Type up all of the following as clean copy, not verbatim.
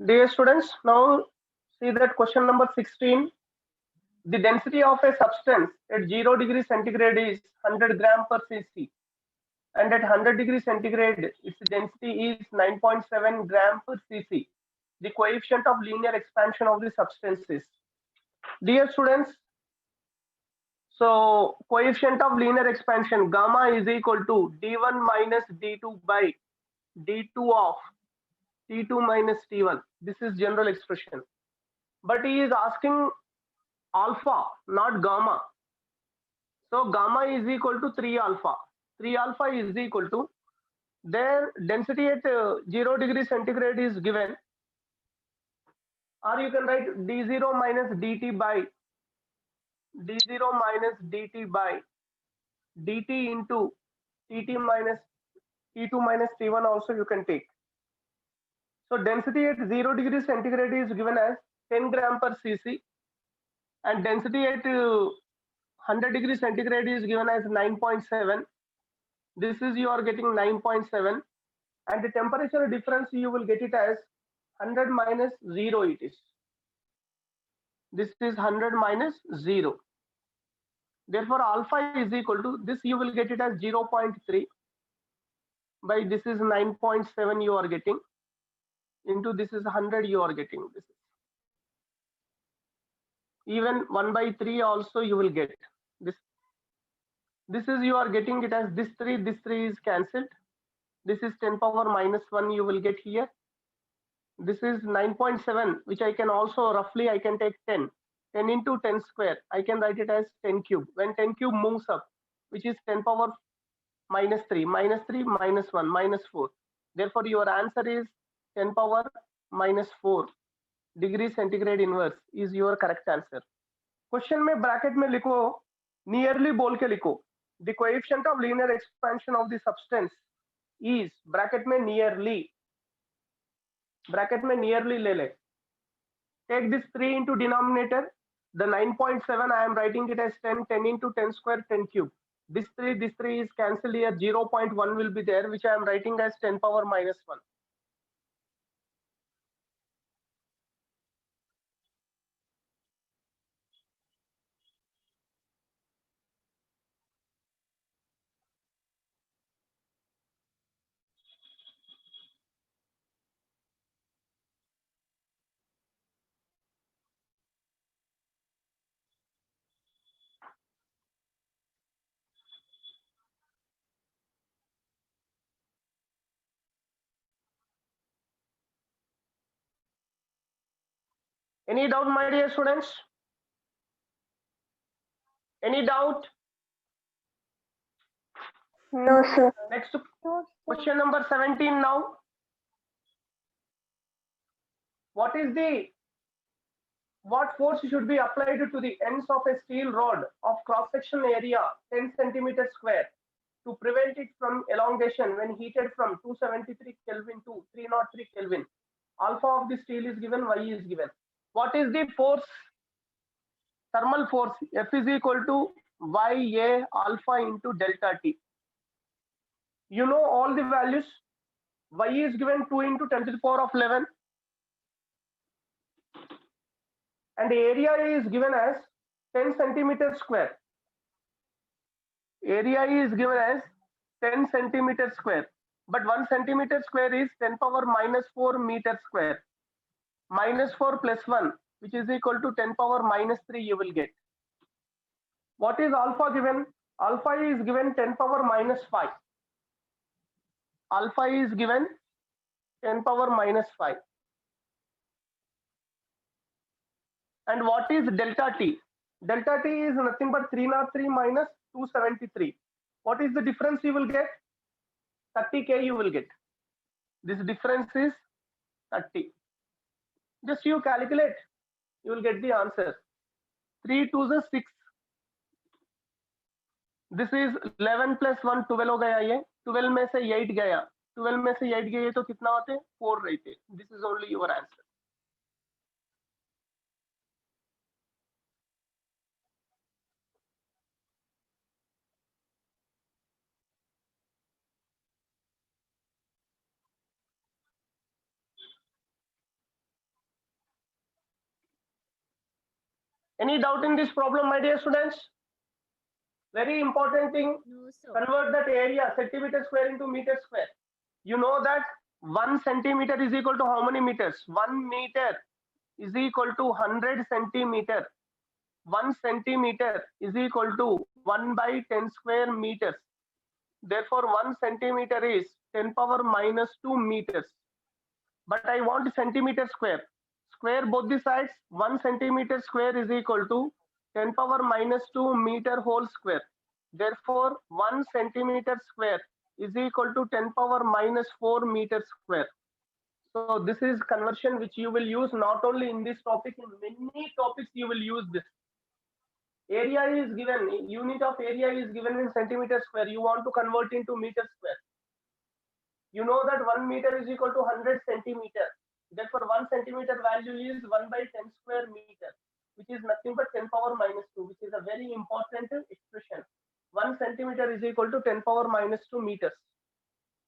Dear students, now see that question number 16. The density of a substance at 0 degree centigrade is 100 gram per cc, and at 100 degree centigrade its density is 9.7 gram per cc. The coefficient of linear expansion of the substance is. Dear students, so coefficient of linear expansion gamma is equal to d1 minus d2 by d2 of t2 minus t1. This is general expression. But he is asking alpha, not gamma. So gamma is equal to 3 alpha. 3 alpha is equal to their density at 0 degree centigrade is given, or you can write d0 minus dt by d0 minus dt by dt into tt minus t2 minus t1 also you can take. So density at 0 degree centigrade is given as 10 gram per cc, and density at 100 degree centigrade is given as 9.7. This is you are getting 9.7, and the temperature difference you will get it as 100 minus 0 it is. This is 100 minus 0. Therefore alpha is equal to this, you will get it as 0.3 by this is 9.7 you are getting into this is 100 you are getting. This is even 1 by 3 also you will get this. This is you are getting it as this 3 is cancelled. This is 10 power minus 1 you will get here. This is 9.7, which I can also roughly I can take 10 into 10 square. I can write it as 10 cube. When 10 cube moves up, which is 10 power minus 3 minus 1 minus 4. Therefore your answer is 10 power minus 4 degree centigrade inverse is your correct answer. Question में bracket में लिखो, nearly बोल के लिखो, the coefficient of linear expansion of the substance is, bracket में nearly, bracket में nearly ले ले. Take this 3 into denominator, the 9.7 I am writing it as 10 into 10 square 10 cube. This 3 is cancelled here, 0.1 will be there, which I am writing as 10 power minus 1. Any doubt, my dear students? Any doubt? No, sir. Next question number 17 now. What force should be applied to the ends of a steel rod of cross-section area 10 centimeters square to prevent it from elongation when heated from 273 Kelvin to 303 Kelvin? Alpha of the steel is given, Y is given. What is the force? Thermal force F is equal to Ya alpha into delta T. You know all the values. Y is given 2 into 10 to the power of 11, and area is given as 10 centimeters square. Area is given as 10 centimeters square, but 1 centimeter square is 10 power minus 4 meter square. Minus 4 plus 1, which is equal to 10 power minus 3 you will get. What is alpha given? Alpha is given 10 power minus 5. Alpha is given 10 power minus 5. And what is delta T? Delta T is nothing but 303 minus 273. What is the difference you will get? 30 K you will get. This difference is 30. Just you calculate, you will get the answer. 3 to the 6. This is 11 plus 1 12 हो गया ये. 12 में से 8 गया. 12 में से 8 गए तो कितना होते? 4 रहते. This is only your answer. Any doubt in this problem, my dear students? Very important thing, No, sir. convert that area centimeter square into meter square. You know that 1 centimeter is equal to how many meters? 1 meter is equal to 100 centimeter. 1 centimeter is equal to 1 by 10 square meters. Therefore, 1 centimeter is 10 power minus 2 meters. But I want centimeter square. Square both the sides. 1 centimeter square is equal to 10 power minus 2 meter whole square. Therefore, 1 centimeter square is equal to 10 power minus 4 meter square. So this is conversion which you will use not only in this topic, in many topics you will use this. Area is given, unit of area is given in centimeter square. You want to convert into meter square. You know that 1 meter is equal to 100 centimeter. Therefore, 1 centimeter value is 1 by 10 square meter, which is nothing but 10 power minus 2, which is a very important expression. 1 centimeter is equal to 10 power minus 2 meters.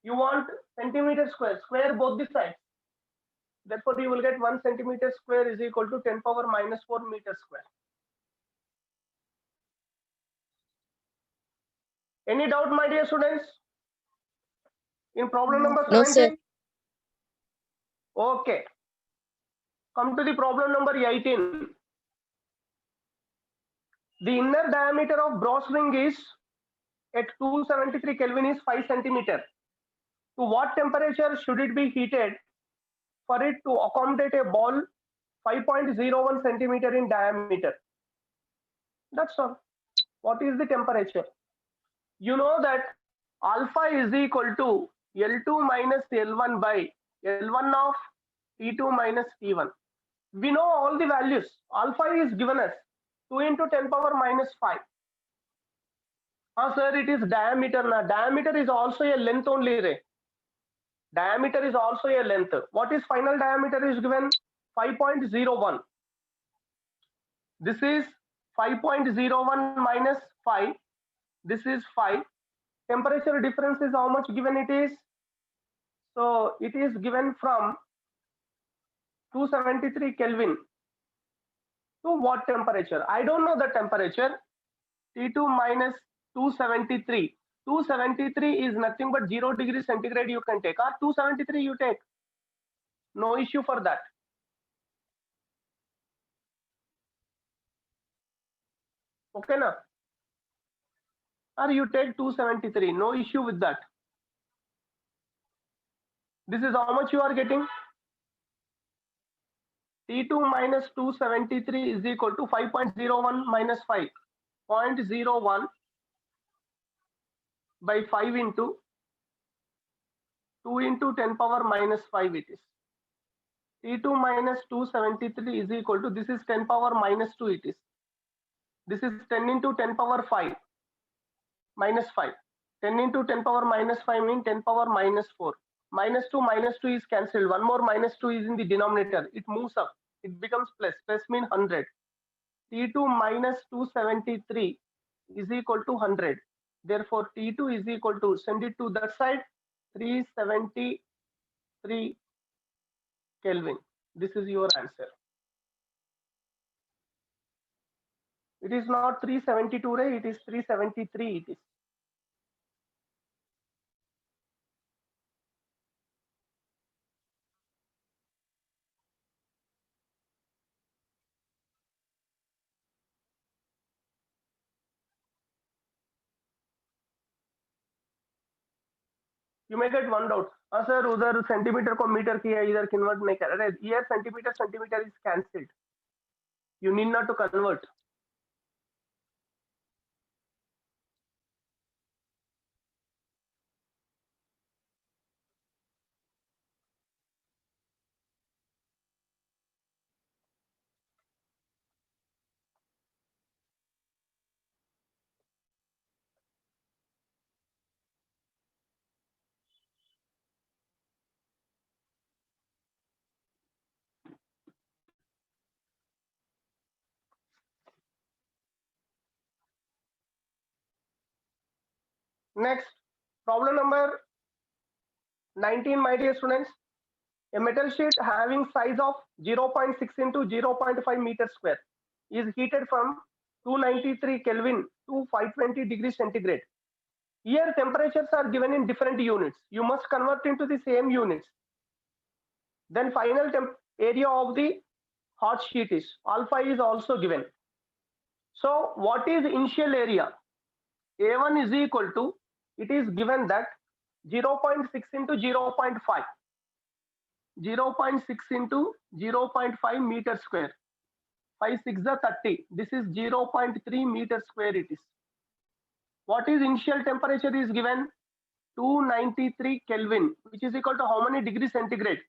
You want centimeter square, square both the sides. Therefore, you will get 1 centimeter square is equal to 10 power minus 4 meter square. Any doubt, my dear students? In problem number No, sir. 17? Okay. Come to the problem number 18. The inner diameter of brass ring is at 273 Kelvin is 5 centimeter. To what temperature should it be heated for it to accommodate a ball 5.01 centimeter in diameter? That's all. What is the temperature? You know that alpha is equal to L2 minus L1 by L1 of T2 minus T1. We know all the values. Alpha is given as 2 into 10 power minus 5. Sir, it is diameter. Now, diameter is also a length only, Ray. Diameter is also a length. What is final diameter is given? 5.01. This is 5.01 minus 5. This is 5. Temperature difference is how much given it is? So it is given from 273 Kelvin to what temperature? I don't know the temperature. T2 minus 273. 273 is nothing but 0 degree centigrade you can take, or 273 you take. No issue for that. Okay, na? Or you take 273, no issue with that. This is how much you are getting. T2 minus 273 is equal to 5.01 minus 5. 0.01 by 5 into 2 into 10 power minus 5 it is. T2 minus 273 is equal to, this is 10 power minus 2 it is. This is 10 into 10 power 5 minus 5. 10 into 10 power minus 5 means 10 power minus 4. Minus 2 is cancelled. One more minus 2 is in the denominator. It moves up. It becomes plus. Plus means 100. T2 minus 273 is equal to 100. Therefore, T2 is equal to, send it to that side, 373 Kelvin. This is your answer. It is not 372, right? It is 373. It is. You may get one doubt. Sir उधर centimetre को metre किया, इधर convert नहीं कर रहे. Here centimeter is cancelled. You need not to convert. Next, problem number 19, my dear students. A metal sheet having size of 0.6 into 0.5 meter square is heated from 293 Kelvin to 520 degrees centigrade. Here temperatures are given in different units. You must convert into the same units. Then final area of the hot sheet is alpha is also given. So what is initial area? A1 is equal to, it is given that 0.6 into 0.5. 0.6 into 0.5 meter square. 5 6 are 30. This is 0.3 meter square it is. What is initial temperature is given? 293 Kelvin, which is equal to how many degrees centigrade?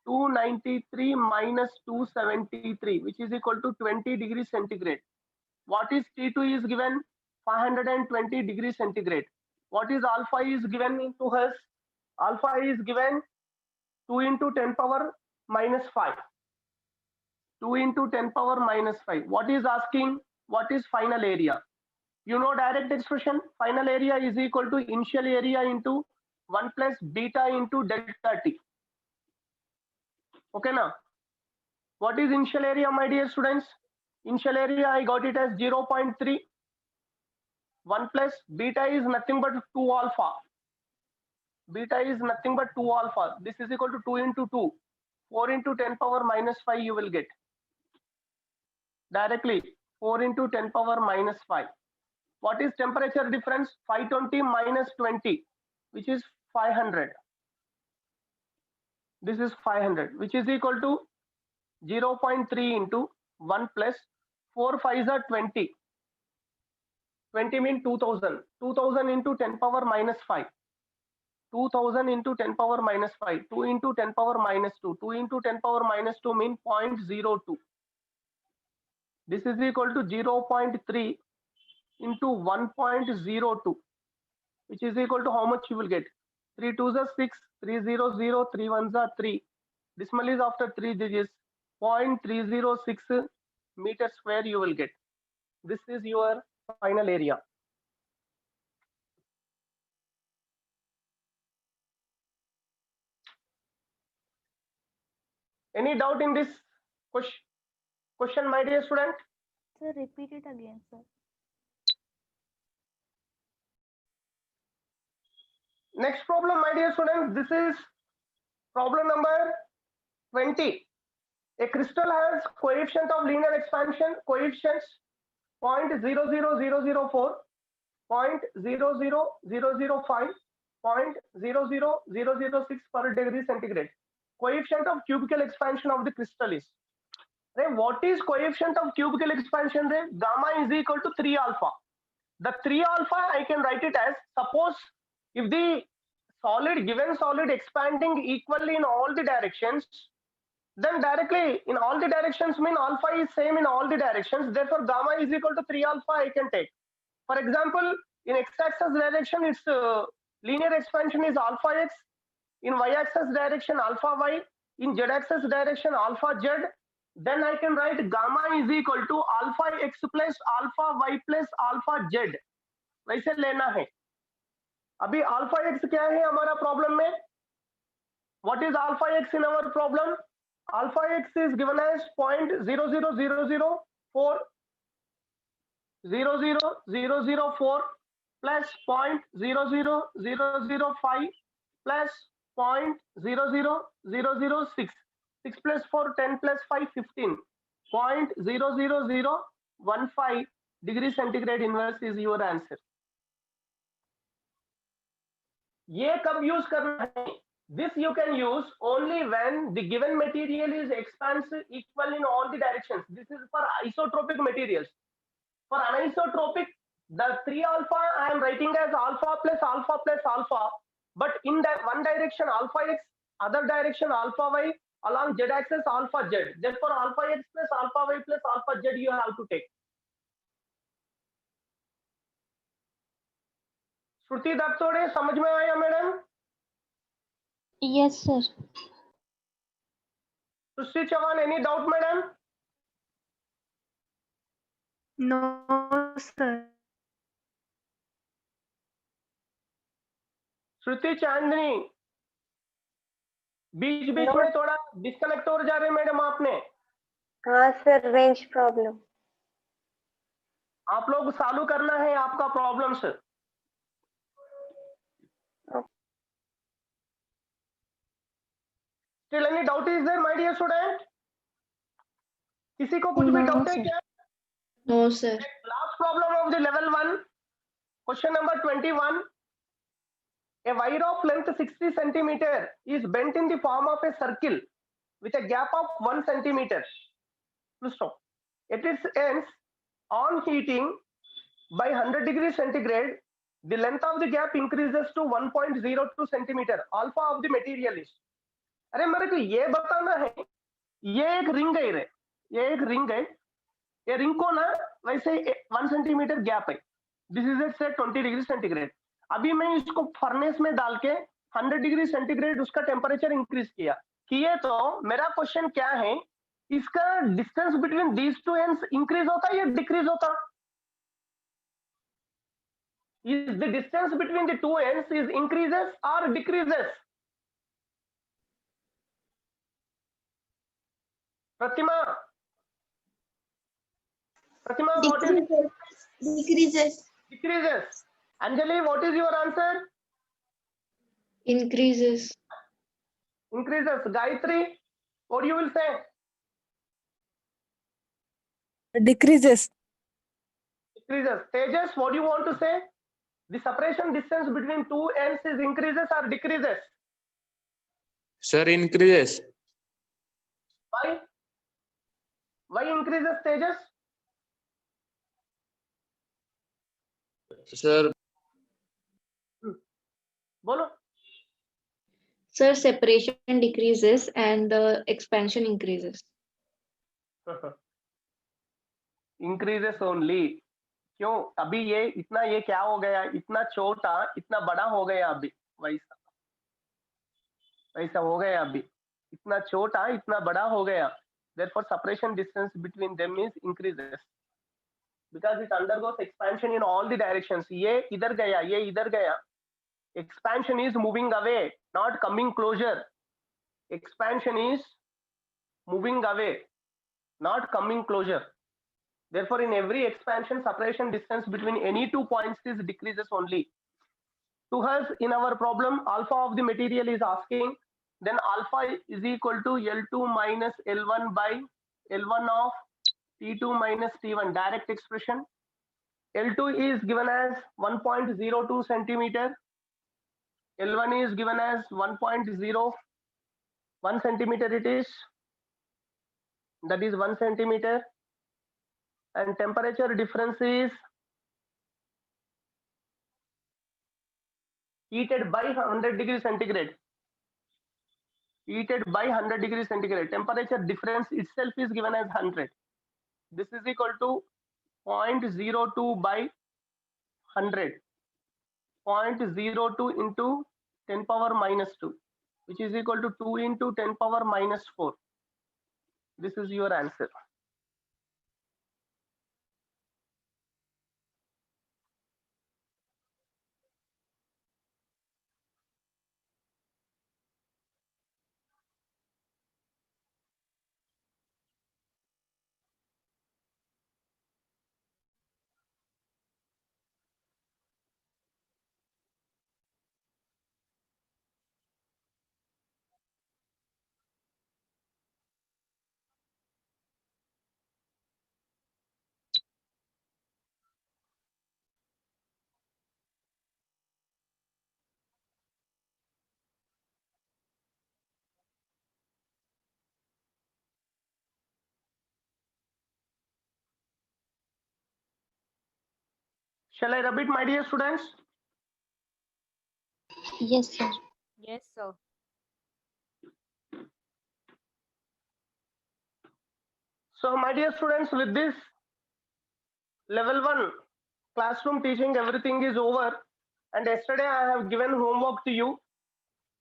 293 minus 273, which is equal to 20 degrees centigrade. What is T2 is given? 520 degrees centigrade. What is alpha is given to us? Alpha is given 2 into 10 power minus 5. 2 into 10 power minus 5. What is asking? What is final area? You know direct expression. Final area is equal to initial area into 1 plus beta into delta T. Okay now. What is initial area, my dear students? Initial area I got it as 0.3. 1 plus beta is nothing but 2 alpha. Beta is nothing but 2 alpha. This is equal to 2 into 2. 4 into 10 power minus 5 you will get. Directly 4 into 10 power minus 5. What is temperature difference? 520 minus 20, which is 500. This is 500, which is equal to 0.3 into 1 plus 4 5s are 20. 20 means 2000. 2000 into 10 power minus 5. 2000 into 10 power minus 5. 2 into 10 power minus 2. 2 into 10 power minus 2 means 0.02. This is equal to 0.3 into 1.02, which is equal to how much you will get? 3 2s are 6, 3 0 0, 3 1s are 3. Decimal is after 3 digits. 0.306 meter square you will get. This is your final area. Any doubt in this question, my dear student? Sir, repeat it again, sir. Next problem, my dear students, this is problem number 20. A crystal has coefficient of linear expansion, coefficients 0.00004, 0.00005, 0.00006 per degree centigrade. Coefficient of cubical expansion of the crystal is. What is coefficient of cubical expansion? Gamma is equal to 3 alpha. The 3 alpha I can write it as, suppose if the given solid expanding equally in all the directions, then directly in all the directions mean alpha is same in all the directions. Therefore, gamma is equal to 3 alpha I can take. For example, in x-axis direction, its linear expansion is alpha x. In y-axis direction, alpha y. In z-axis direction, alpha z. Then I can write gamma is equal to alpha x plus alpha y plus alpha z. वैसे लेना है. अभी alpha x क्या है हमारा problem में? What is alpha x in our problem? Alpha x is given as 0.00004 00004 plus 0.00005 plus 0.00006. 6 plus 4 10 plus 5 15. 0.00015 degree centigrade inverse is your answer. ये कब यूज करना है? This you can use only when the given material is expansive equal in all the directions. This is for isotropic materials. For anisotropic, the 3 alpha I am writing as alpha plus alpha plus alpha, but in that one direction alpha x, other direction alpha y, along z axis alpha z. Therefore, alpha x plus alpha y plus alpha z you have to take. श्रुति दत्तोड़े समझ में आया madam? Yes, sir. Sushri Chavan, any doubt, madam? No, sir. श्रुति चांदनी, बीच बीच में थोड़ा disconnect हो जा रहे madam आपने. हाँ सर, रेंज प्रॉब्लम. आप लोग चालू करना है आपका problems. Still any doubt is there, my dear student? किसी को कुछ भी No, डाउट है sir. क्या? No, sir. Last problem of the level 1, question number 21. A wire of length 60 centimeter is bent in the form of a circle with a gap of 1 centimeter. Stop. At its ends, on heating by 100 degrees centigrade, the length of the gap increases to 1.02 centimeter. Alpha of the material is. अरे मेरे को ये बताना है, ये एक ring है रे, ये एक रिंग है, ये रिंग को ना वैसे 1 सेंटीमीटर गैप है, this is at 20 degree centigrade. अभी मैं इसको फर्नेस में डाल के 100 डिग्री सेंटीग्रेड उसका टेम्परेचर इंक्रीज किए तो मेरा क्वेश्चन क्या है, इसका distance between these two ends increase होता है या डिक्रीज होता? Is the distance between the two ends is increases और decreases? Pratima, what is Decreases. decreases? Anjali, what is your answer? Increases. Increases. Gayatri, what you will say? Decreases. Decreases. Tejas, what do you want to say? The separation distance between two ends is increases or decreases? Sir, increases. Why? Why increases, Tejas? Sir, Bolo. Sir, separation decreases and the expansion increases. Increases only. क्यों? अभी ये क्या हो गया, इतना छोटा इतना बड़ा हो गया, अभी वैसा हो गया, अभी इतना छोटा इतना बड़ा हो गया, therefore separation distance between them is increases because it undergoes expansion in all the directions. ये इधर गया, ये इधर गया, expansion is moving away, not coming closer. Expansion is moving away, not coming closer. Therefore, in every expansion, separation distance between any 2 points is decreases only. To us, in our problem, alpha of the material is asking, then alpha is equal to L2 minus L1 by L1 of T2 minus T1, direct expression. L2 is given as 1.02 centimeter. L1 is given as 1.01 centimeter it is, that is 1 centimeter, and temperature difference is heated by 100 degrees centigrade. Heated by 100 degrees centigrade. Temperature difference itself is given as 100. This is equal to 0.02 by 100. 0.02 into 10 power minus 2, which is equal to 2 into 10 power minus 4. This is your answer. Shall I repeat, my dear students? Yes, sir. Yes, sir. So, my dear students, with this level 1 classroom teaching, everything is over. And yesterday I have given homework to you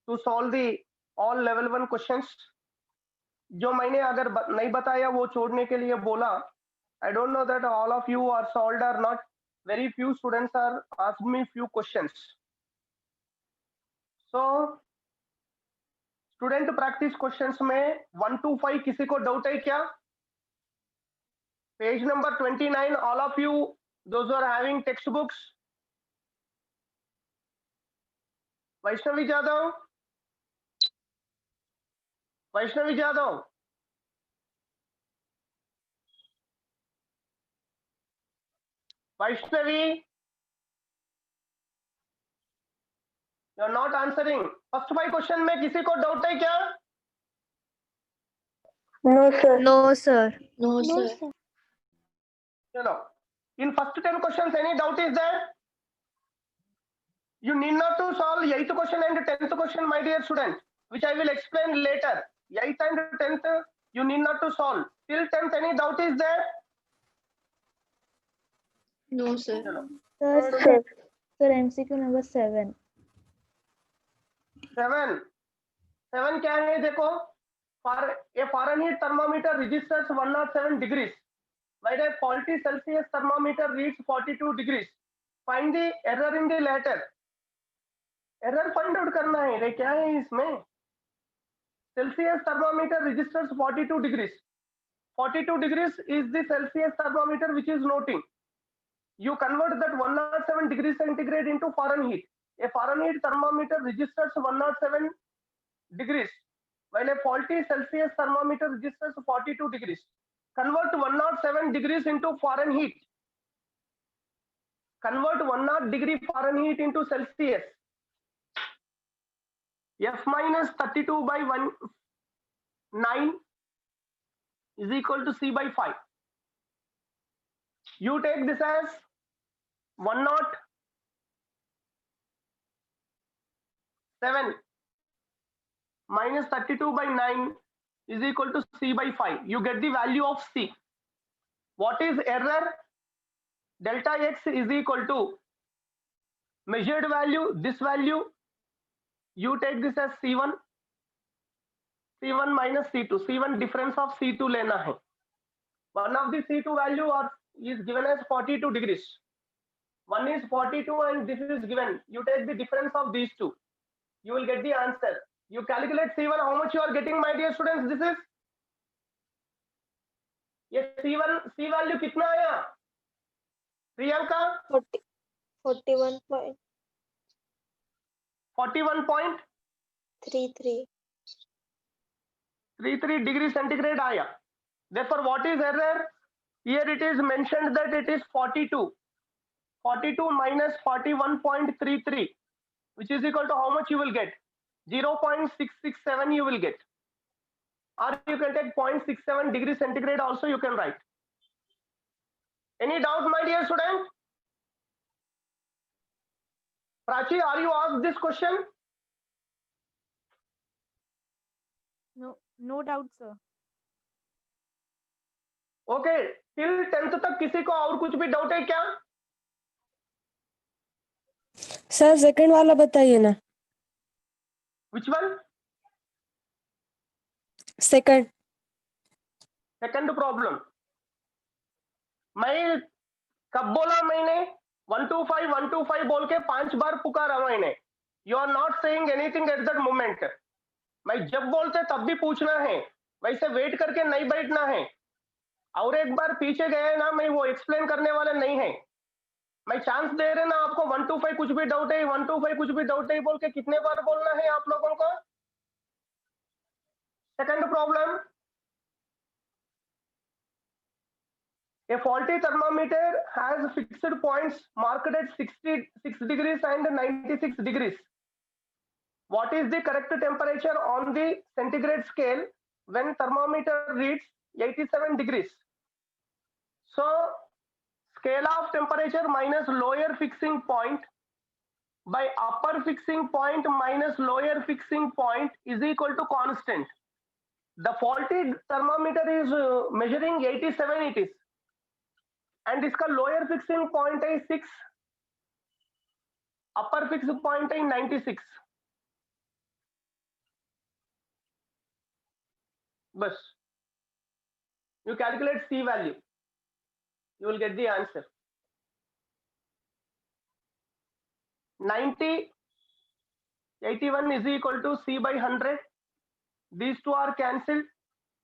to solve the all level 1 questions. जो मैंने अगर नहीं बताया वो छोड़ने के लिए बोला. I don't know that all of you are solved or not. Very few students are asked me few questions. So, student practice questions में 1 to 5 किसी को doubt है क्या? Page number 29, all of you Those who are having textbooks, Vaishnavi Jadhav, Vaishnavi Jadhav, Vaishnavi, you are not answering. First 5 question में किसी को doubt है क्या? No, sir. No, sir. Chalo. In first 10 questions, any doubt is there? You need not to solve 8th question and 10th question, my dear student, which I will explain later. 8th and 10th, you need not to solve. Till 10th, any doubt is there? No, sir. Chalo. Sir, MCQ number 7. 7 क्या है देखो? A Fahrenheit thermometer registers 107 degrees, while a faulty Celsius thermometer reads 42 degrees. Find the error in the latter. Error find out करना है रे, क्या है इसमें? Celsius thermometer registers 42 degrees. 42 degrees is the Celsius thermometer which is noting. You convert that 107 degrees centigrade into Fahrenheit. A Fahrenheit thermometer registers 107 degrees, while a faulty Celsius thermometer registers 42 degrees. Convert 107 degrees into Fahrenheit. Convert 100 degree Fahrenheit into Celsius. F minus 32 by 9 is equal to C by 5. You take this as 107 minus 32 by 9 is equal to C by 5. You get the value of C. What is error? Delta X is equal to measured value, this value. You take this as C1 minus C2. C1 difference of C2 लेना है. One of the C2 value is given as 42 degrees. One is 42 and this is given. You take the difference of these two. You will get the answer. You calculate C1. How much you are getting, my dear students? This is ये C1 C value कितना आया? Priyanka 41.33 degree centigrade आया. Therefore, what is error? Here it is mentioned that it is 42 minus 41.33, which is equal to how much you will get? 0.667 you will get. Or you can take 0.67 degree centigrade also you can write. Any doubt, my dear student? Prachi, are you asked this question? No doubt, sir. Okay, till 10th तक किसी को और कुछ भी doubt है क्या? Sir second वाला बताइए ना. Which one? Second Second problem. मैं कब बोला मैंने? 125 बोल के 5 बार पुकारा मैंने. You are not saying anything at that moment. मैं जब बोलते तब भी पूछना है, वैसे वेट करके नहीं बैठना है. और एक बार पीछे गए ना, मैं वो एक्सप्लेन करने वाला नहीं है. मैं चांस दे रहे ना आपको. 125 कुछ भी डाउट है, 125 कुछ भी डाउट है बोल के कितने बार बोलना है आप लोगों को? Second problem. A faulty thermometer has fixed points marked at 66 degrees and 96 degrees. What is the correct temperature on the centigrade scale when thermometer reads 87 degrees? So, scale of temperature minus lower fixing point by upper fixing point minus lower fixing point is equal to constant. The faulty thermometer is measuring 87 it is. And इसका lower fixing point है 6, upper fix point है 96. बस you calculate C value, you will get the answer. 90, 81 is equal to C by 100. These two are cancelled.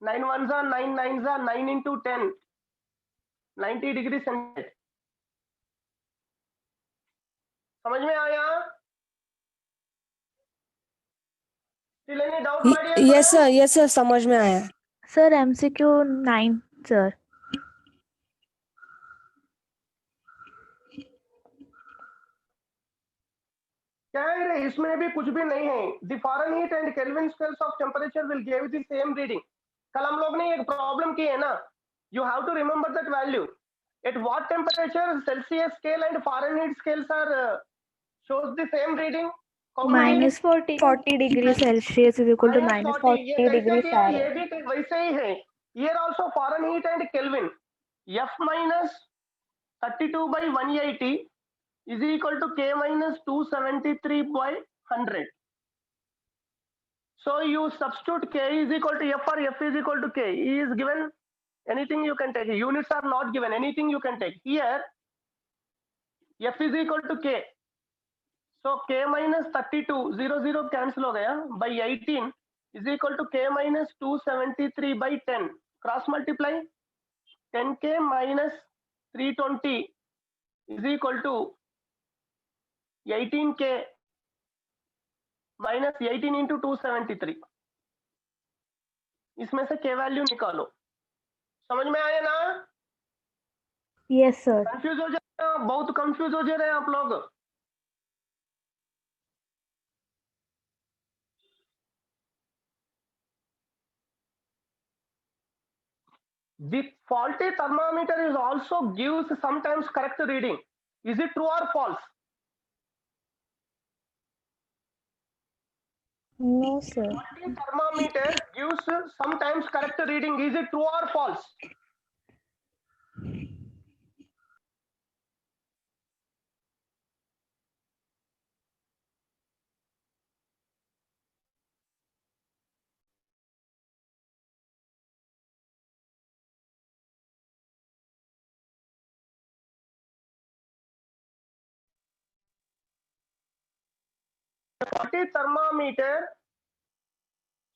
9 ones are 9 nines are 9 into 10. 90 degrees centigrade. समझ में आया? Still any doubt, my dear yes friends? Sir, yes sir, समझ में आया। Sir MCQ 9 sir. क्या है रे, इसमें भी कुछ भी नहीं है। The Fahrenheit and Kelvin scales of temperature will give the same reading. कल हम लोग ने एक प्रॉब्लम की है ना, you have to remember that value. At what temperature Celsius scale and Fahrenheit scales are shows the same reading? -40 degree Celsius is equal to -40, ये -40 कैसे degree किया? ये Fahrenheit. भी वैसे ही है। Here also Fahrenheit and Kelvin. F minus 32 by 180 is equal to K minus 273 by 100. So you substitute K is equal to F or F is equal to K. E is given. Anything you can take. Units are not given. Anything you can take. Here F is equal to K. So K minus 32, 0 cancel हो गया, by 18 is equal to K minus 273 by 10. Cross multiply, 10K minus 320 is equal to 18K minus 18 into 273. इसमें से K value निकालो। समझ में आया ना? Yes sir. Confuse हो जाए, बहुत कंफ्यूज हो जा रहे हैं आप लोग। The faulty thermometer is also gives sometimes correct reading. Is it true or false? No sir. Faulty thermometer gives sometimes correct reading. Is it true or false? Faulty thermometer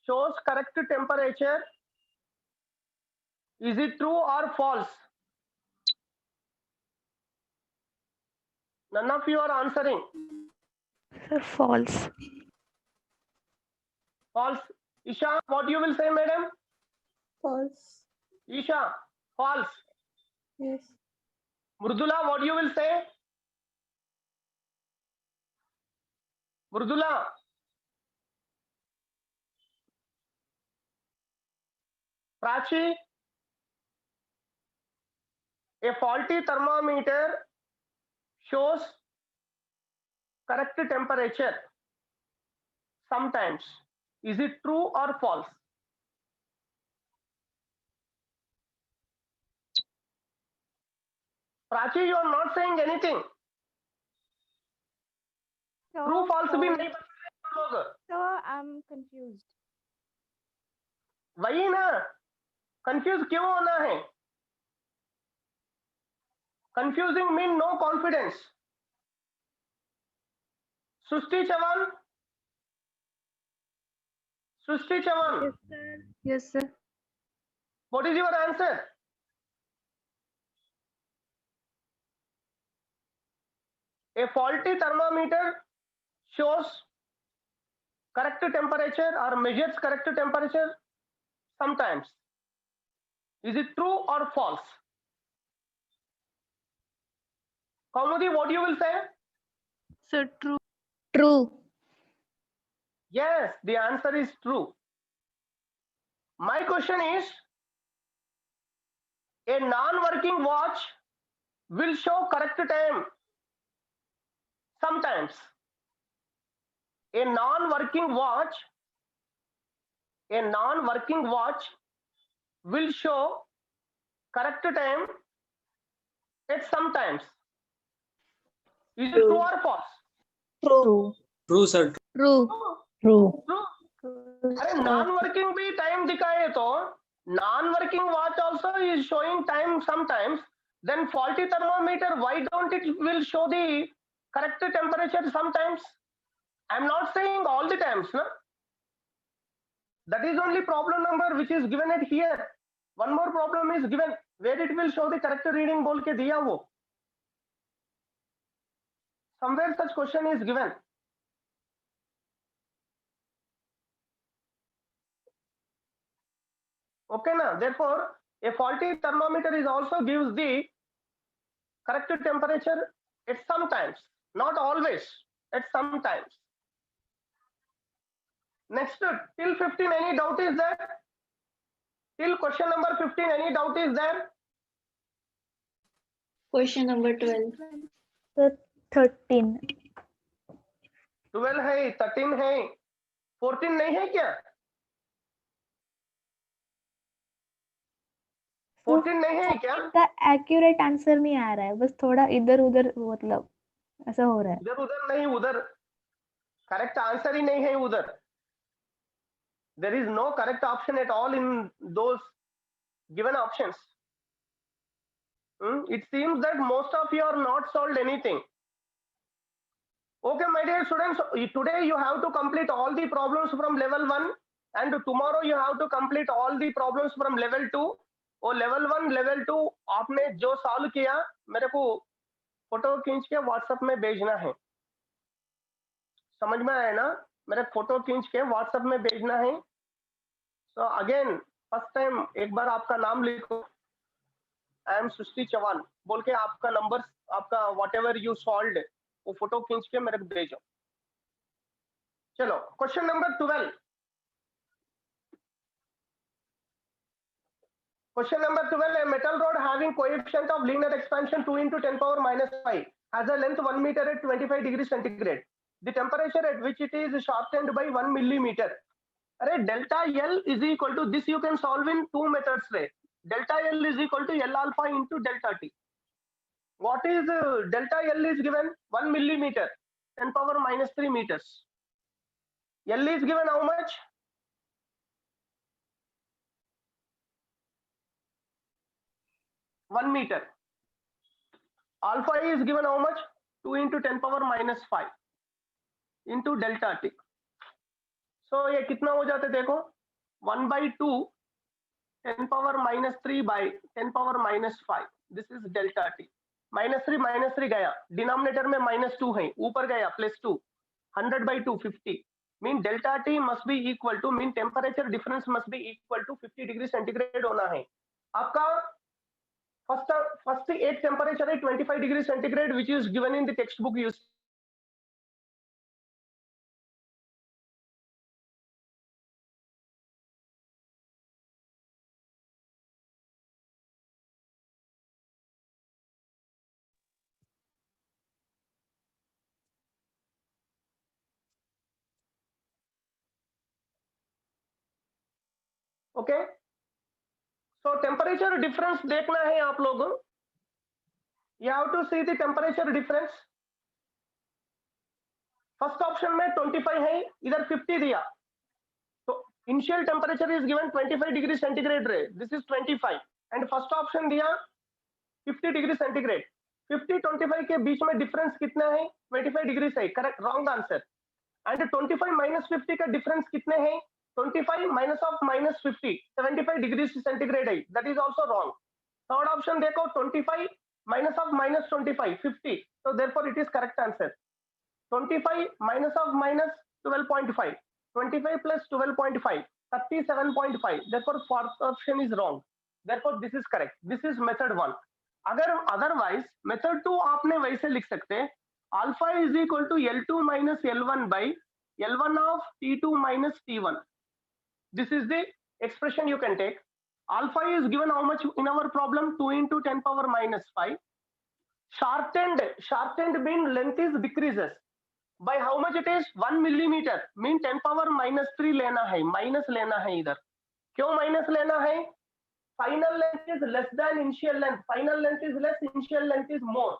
shows correct temperature. Is it true or false? None of you are answering. Sir, false. False. Isha, what you will say, madam? False. Isha, false. Yes. Murdula, what you will say? Murdula. Prachi, a faulty thermometer shows correct temperature sometimes. Is it true or false? Prachi, you are not saying anything. True false भी नहीं बता रहे लोग। Sir, I'm confused. वही ना, confuse क्यों होना है? Confusing mean no confidence. Srishti Chauhan, Srishti Chauhan, Yes, sir. what is your answer? A faulty thermometer shows correct temperature or measures correct temperature sometimes. Is it true or false? Kaumudi, what you will say? Sir, true. True. Yes, the answer is true. My question is, a non-working watch will show correct time sometimes. A non-working watch will show correct time at sometimes. Is it true or false? True. True, sir. True. True. अरे non working भी time दिखाए तो non working watch also is showing time sometimes. Then faulty thermometer, why don't it will show the correct temperature sometimes? I'm not saying all the times, no? That is only problem number which is given at here. One more problem is given where it will show the correct reading बोल के दिया वो. Somewhere such question is given. Okay, na? Therefore, a faulty thermometer is also gives the correct temperature at some times, not always, at some times. Next, till 15, any doubt is there? Till question number 15, any doubt is there? Question number 12. Sir, 13. 12 है, 13 है, 14 नहीं है क्या? 14 नहीं है क्या? इसका accurate answer नहीं आ रहा है, बस थोड़ा इधर उधर मतलब ऐसा हो रहा है. इधर उधर नहीं, उधर करेक्ट आंसर ही नहीं है उधर. There is no correct option at all in those given options. It seems that most of you are not solved anything. Okay, my dear students, today you have to complete all the problems from level 1 and tomorrow you have to complete all the problems from level 2. और level 1, level 2 आपने जो solve किया मेरे को photo खींच के WhatsApp में भेजना है. समझ में आया ना? मेरे फोटो खींच के व्हाट्सएप में भेजना है. सो अगेन फर्स्ट टाइम एक बार आपका नाम लिखो, आई एम सृष्टि चौहान बोल के आपका नंबर, आपका वॉट एवर यू सॉल्व्ड वो फोटो खींच के मेरे को भेजो. चलो question number 12. Question number 12, a metal rod having coefficient of linear expansion 2 into 10 power minus 5 has a length 1 meter at 25 degrees centigrade. The temperature at which it is shortened by 1 millimeter. Array delta L is equal to this, you can solve in two methods. Right? Delta L is equal to L alpha into delta T. What is delta L is given 1 millimeter, 10 power minus 3 meters. L is given how much? 1 meter. Alpha is given how much? 2 into 10 power minus 5 into delta T. So ये कितना हो जाता है देखो, 1 by 2 10 power minus 3 by 10 power minus 5. This is delta T. minus 3 गया, denominator में -2 है, ऊपर गया +2, 100 by 2 50. Mean delta T must be equal to, mean temperature difference must be equal to 50 degree centigrade होना है. आपका first एक temperature है 25 degree centigrade which is given in the textbook use. Okay, so temperature difference देखना है आप लोगों. You have to see the temperature difference. First option में 25 है, इधर 50 दिया, तो initial temperature is given 25 degree centigrade रे, this is 25 and first option दिया 50 डिग्री सेंटीग्रेड. 50 25 के बीच में डिफरेंस कितना है? 25 डिग्री से. Correct, wrong answer. And 25 minus 50 का डिफरेंस कितने हैं? 25 minus of minus 50 75 degree centigrade है, that is also wrong. Third option देखो, 25 minus of minus 25 50, so therefore it is correct answer. 25 minus of minus 12.5, 25 plus 12.5 37.5, therefore fourth option is wrong, therefore this is correct. This is method 1. अगर otherwise method 2 आपने वैसे लिख सकते हैं, alpha is equal to L2 minus L1 by L1 of T2 minus T1. This is the expression you can take. Alpha is given how much in our problem? 2 into 10 power minus 5. Shortened mean length is decreases. By how much it is? 1 millimeter. Mean 10 power minus 3 लेना है, minus लेना है इधर. क्यों minus लेना है? Final length is less than initial length. Final length is less, initial length is more.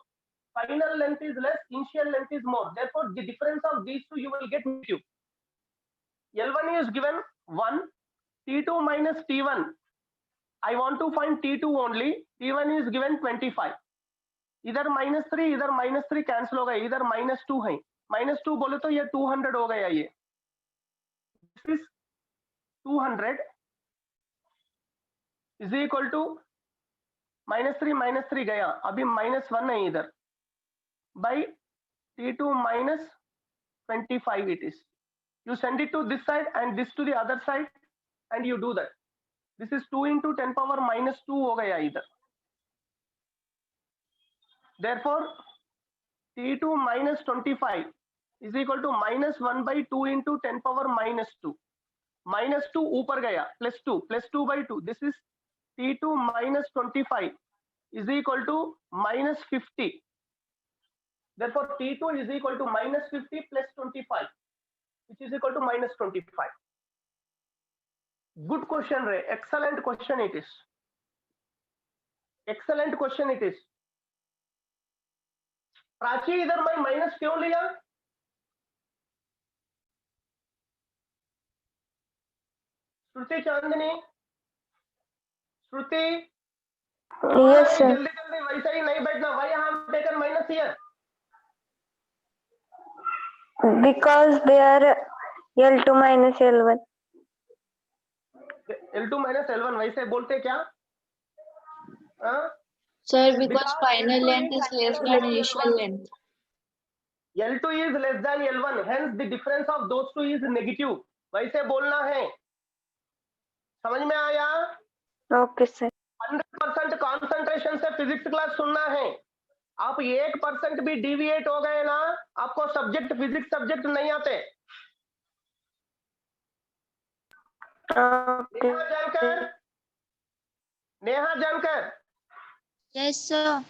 Final length is less, initial length is more. Therefore, the difference of these two you will get Q. L1 is given 1, T2 minus T1. I want to find T2 only. T1 is given 25. इधर -3, इधर -3 cancel हो गए, इधर -2 है. -2 बोले तो ये 200 हो गया. ये this is 200 is equal to -3 गया, अभी -1 है इधर, by T2 minus 25 it is. You send it to this side and this to the other side and you do that. This is 2 into 10 power minus 2 हो गया इधर. Therefore, T2 minus 25 is equal to minus 1 by 2 into 10 power minus 2. Minus 2 ऊपर गया, plus 2 by 2. This is T2 minus 25 is equal to minus 50. Therefore, T2 is equal to minus 50 plus 25, which is equal to minus 25. Good question, Ray. Excellent question it is. Excellent question it is. Prachi इधर मैं minus क्यों लिया? श्रुति चांदनी, श्रुति, Yes, sir. जल्दी जल्दी वैसा ही नहीं बैठना. Why I have taken minus here? Because they are L2 minus L1. L2 minus L1 वैसे बोलते क्या? हाँ? Sir, because Because final L2 length is less than initial L1. length. L2 is less than L1, hence the difference of those two is negative. वैसे बोलना है. समझ में आया? Okay, sir. 100% कॉन्सेंट्रेशन से फिजिक्स क्लास सुनना है. आप 1% भी डिविएट हो गए ना, आपको सब्जेक्ट फिजिक्स सब्जेक्ट नहीं आते. Okay. नेहा जानकर, Yes, sir.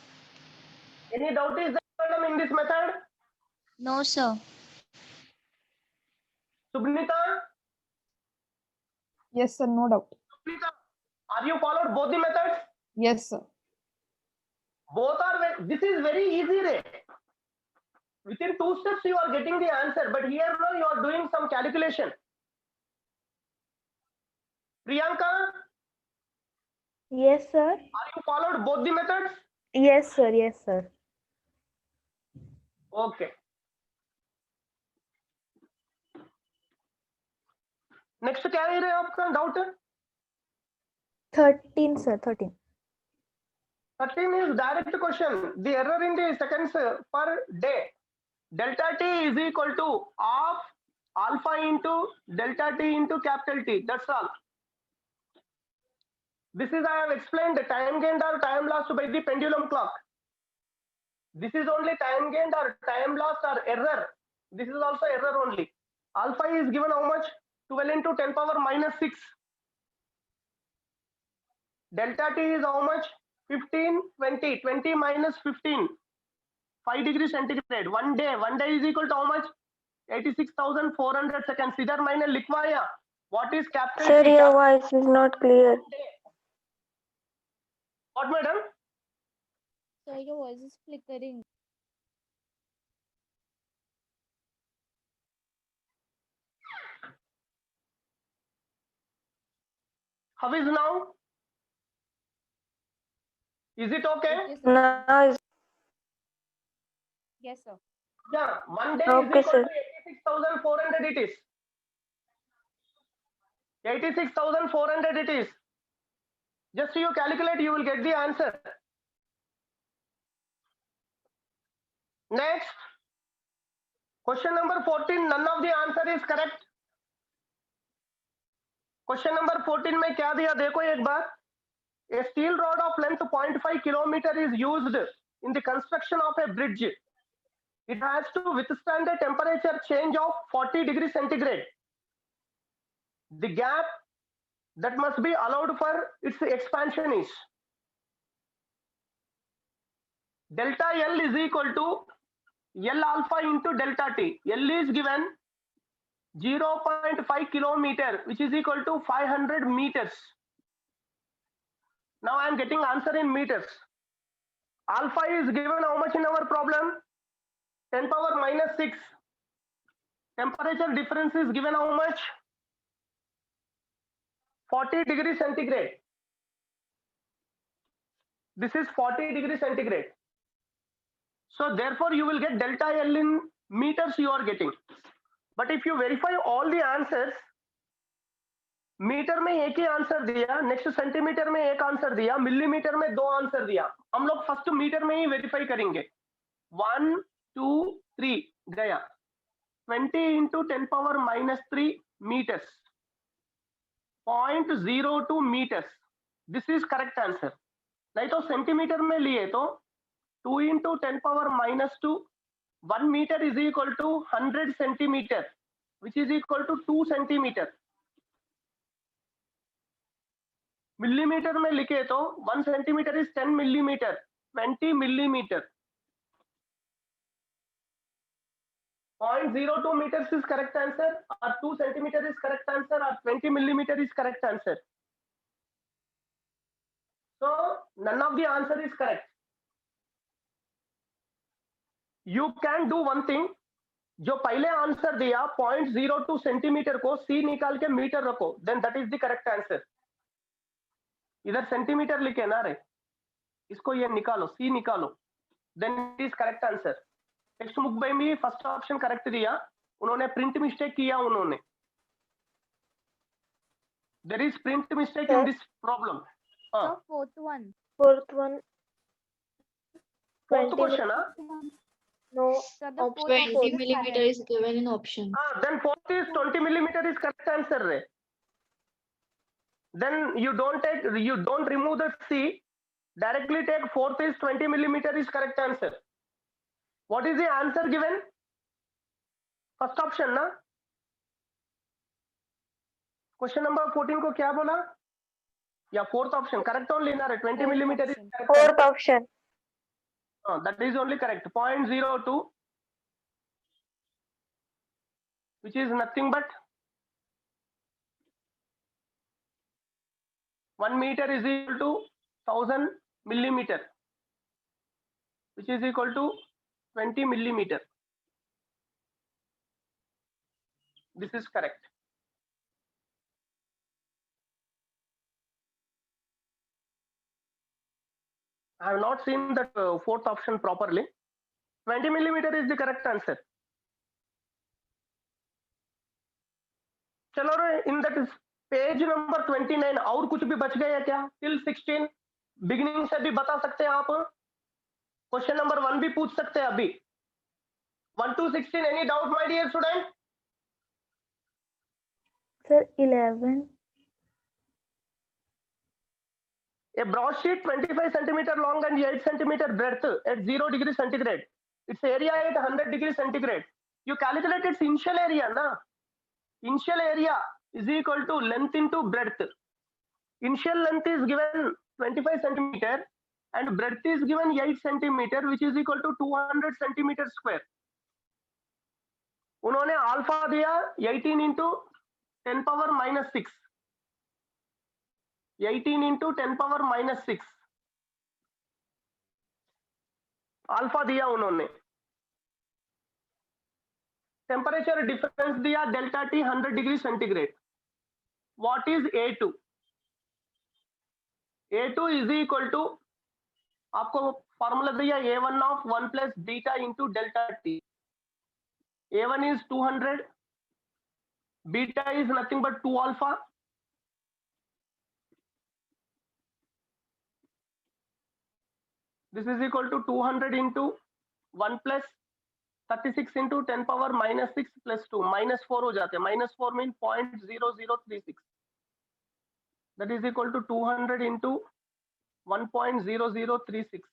any doubt is there madam in this method? No, sir. Subnita, Yes, sir, no doubt. Subnita, are you followed both the methods? Yes, sir. Both are this is very easy, Ray. Within 2 steps you are getting the answer, but here now you are doing some calculation. Priyanka, Yes, sir. are you followed both the methods? Yes, sir. Yes, sir. Okay. Next क्या है रे आपका doubt? 13, sir. 13. 13 is direct question. The error in the seconds per day. Delta T is equal to half alpha into delta T into capital T. That's all. This is I have explained the time gained or time lost by the pendulum clock. This is only time gained or time lost or error. This is also error only. Alpha is given how much? 12 into 10 power minus 6. Delta T is how much? 15, 20. 20 minus 15. 5 degrees centigrade. 1 day. 1 day is equal to how much? 86,400 seconds. इधर मैंने लिखवाया. What is capital Sir, T? your voice is not clear. What, madam? Sir, your voice is flickering. How is now? Is it okay? Yes, sir. Now is Yes, sir. Yeah. 1 day Okay, is equal sir. to 86,400 it is. 86,400 it is. Just you calculate, you will get the answer. Next. Question number 14, none of the answer is correct. Question number 14 में क्या दिया देखो एक बार. A steel rod of length 0.5 kilometer is used in the construction of a bridge. It has to withstand a temperature change of 40 degrees centigrade. The gap that must be allowed for its expansion is delta L is equal to L alpha into delta T. L is given 0.5 kilometer, which is equal to 500 meters. Now I am getting answer in meters. Alpha is given how much in our problem? 10 power minus 6. Temperature difference is given how much? 40 degrees centigrade. This is 40 degrees centigrade. So therefore you will get delta L in meters you are getting. But if you verify all the answers, metre में एक ही answer दिया, next centimetre में एक answer दिया, millimetre में 2 answer दिया. हम लोग फर्स्ट मीटर में ही वेरीफाई करेंगे. 1, 2, 3 गया 20 into 10 power minus 3 meters 0.02 meters. This is correct answer. नहीं तो सेंटीमीटर में लिए तो 2 into 10 power minus 2 1 meter is equal to 100 centimeter which is equal to 2 centimeter. Millimetre में लिखे तो 1 centimeter is 10 millimeter 20 millimeter. 0.02 meters is correct answer or 2 centimeter is correct answer or 20 millimeter is correct answer. So none of the answer is correct. You can do one thing. जो पहले answer दिया 0.02 centimetre को सी निकाल के metre रखो then that is the correct answer. इधर centimetre लिखे ना रे, इसको ये निकालो सी निकालो then it is correct answer. Textbook में भी फर्स्ट ऑप्शन करेक्ट दिया, उन्होंने प्रिंट मिस्टेक किया. उन्होंने there is print mistake in this problem. So fourth one. Fourth one. Fourth 20 question. No. So the fourth 20 option is millimeter correct. is given in option. Then fourth is 20 millimeter is correct answer रे. Then you don't remove the C, directly take fourth is 20 millimeter is correct answer. What is the answer given? First option ना. Question number 14 को क्या बोला? या fourth option correct only ना रे. 20 millimeter is correct. Fourth option. That is only correct. 0.02, which is nothing but 1 meter is equal to 1000 millimeter, which is equal to 20 millimeter. This is correct. I have not seen that fourth option properly. 20 millimeter is the correct answer. चलो रे, in that is page number 29 और कुछ भी बच गया क्या? Till 16 beginning से भी बता सकते हैं आप. Question number 1 भी पूछ सकते हैं अभी. 1 to 16 any doubt my dear student? Sir, 11. A broadsheet 25 centimeter long and 8 centimeter breadth at 0 degree centigrade. Its area at 100 degree centigrade. You calculate its initial area, na? Initial area is equal to length into breadth. Initial length is given 25 centimeter and breadth is given 8 centimeter, which is equal to 200 centimeter square. उन्होंने alpha दिया 18 into 10 power minus 6. 18 into 10 power minus 6 alpha दिया उन्होंने. Temperature difference दिया delta T 100 degree centigrade. What is A2? A2 is equal to आपको formula दिया A1 of 1 plus beta into delta T. A1 is 200, beta is nothing but 2 alpha. This is equal to 200 into 1 plus 36 into 10 power minus 6 plus 2 minus 4 हो जाते हैं. minus 4 mean 0.0036. That is equal to 200 into 1.0036.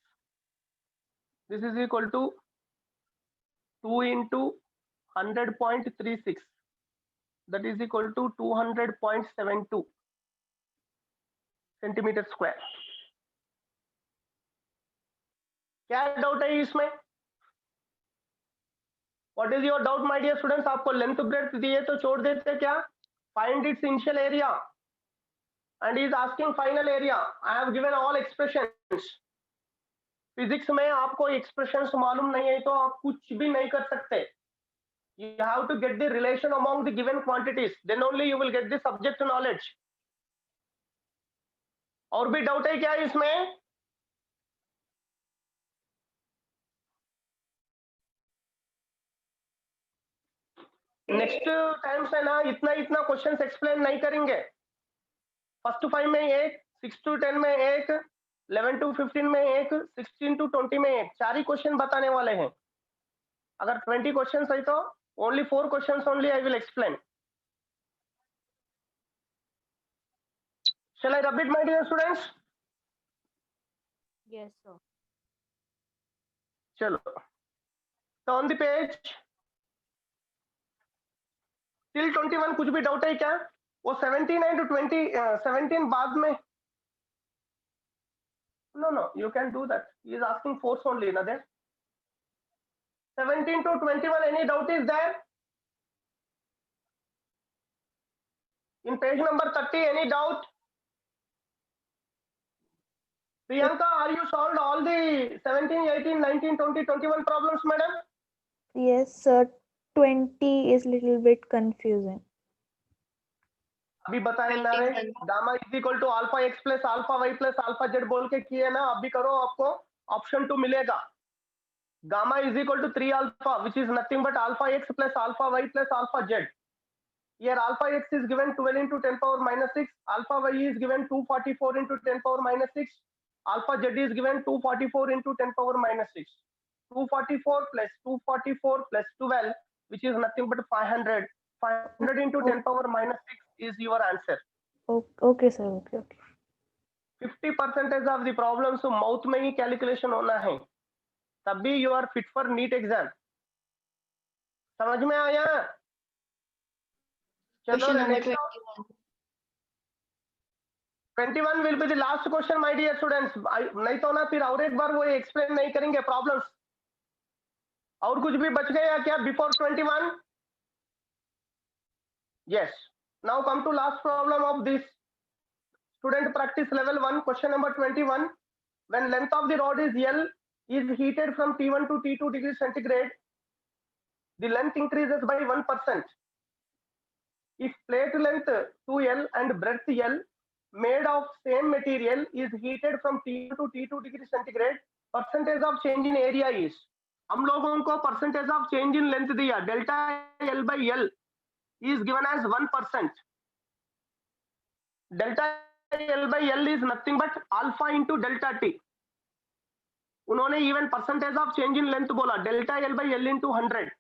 This is equal to 2 into 100.36. That is equal to 200.72 centimeter square. क्या doubt है इसमें? What is your doubt my dear students? आपको length breadth दिए तो छोड़ देते क्या? Find its initial area and is asking final area. I have given all expressions. Physics में आपको एक्सप्रेशंस मालूम नहीं है तो आप कुछ भी नहीं कर सकते. You have to get the relation among the given quantities, then only you will get the subject knowledge. और भी डाउट है क्या इसमें? नेक्स्ट टाइम से ना इतना क्वेश्चंस एक्सप्लेन नहीं करेंगे. फर्स्ट 5 में एक, 6 to 10 में एक, 11 to 15 में एक, 16 to 20 में एक, 4 ही क्वेश्चन बताने वाले हैं. अगर 20 क्वेश्चंस है तो only 4 questions only I will explain. Shall I repeat, my dear students? Yes, sir. चलो, so on the page till 21 कुछ भी डाउट है क्या? वो 17 and 20 17 बाद में. No, you can do that. He is asking force only, na there. 17 to 21, any doubt is there? In page number 30, any doubt? Priyanka, are you solved all the 17, 18, 19, 20, 21 problems, madam? Yes, sir. 20 is little bit confusing. अभी बताए ना रे, gamma is equal to alpha X plus alpha Y plus alpha Z बोल के किए ना, अभी करो, आपको ऑप्शन 2 मिलेगा. Gamma is equal to 3 alpha which is nothing but alpha X plus alpha Y plus alpha Z. Here alpha x is given 12 into 10 power minus 6, alpha y is given 244 into 10 power minus 6, alpha z is given 244 into 10 power minus 6. 244 plus 244 plus 12, which is nothing but 500. 500 into 10 power minus 6 is your answer. Okay, sir. Okay. 50% of the problems so mouth में ही calculation होना है, तभी you are fit for NEET exam. समझ में आया? चलो, next 21 will be the last question, my dear students. नहीं तो ना फिर और एक बार वो एक्सप्लेन नहीं करेंगे प्रॉब्लम्स. और कुछ भी बच गया क्या before 21? Yes. Now come to last problem of this student practice level 1, question number 21. When length of the rod is L is heated from T1 to T2 degrees centigrade, the length increases by 1%. If plate length 2L and breadth L made of same material is heated from T1 to T2 degree centigrade, percentage of change in area is. हम लोगों को percentage of change in length दिया, delta L by L is given as 1%. Delta L by L is nothing but alpha into delta T. उन्होंने even percentage of change in length बोला, delta L by L into 100.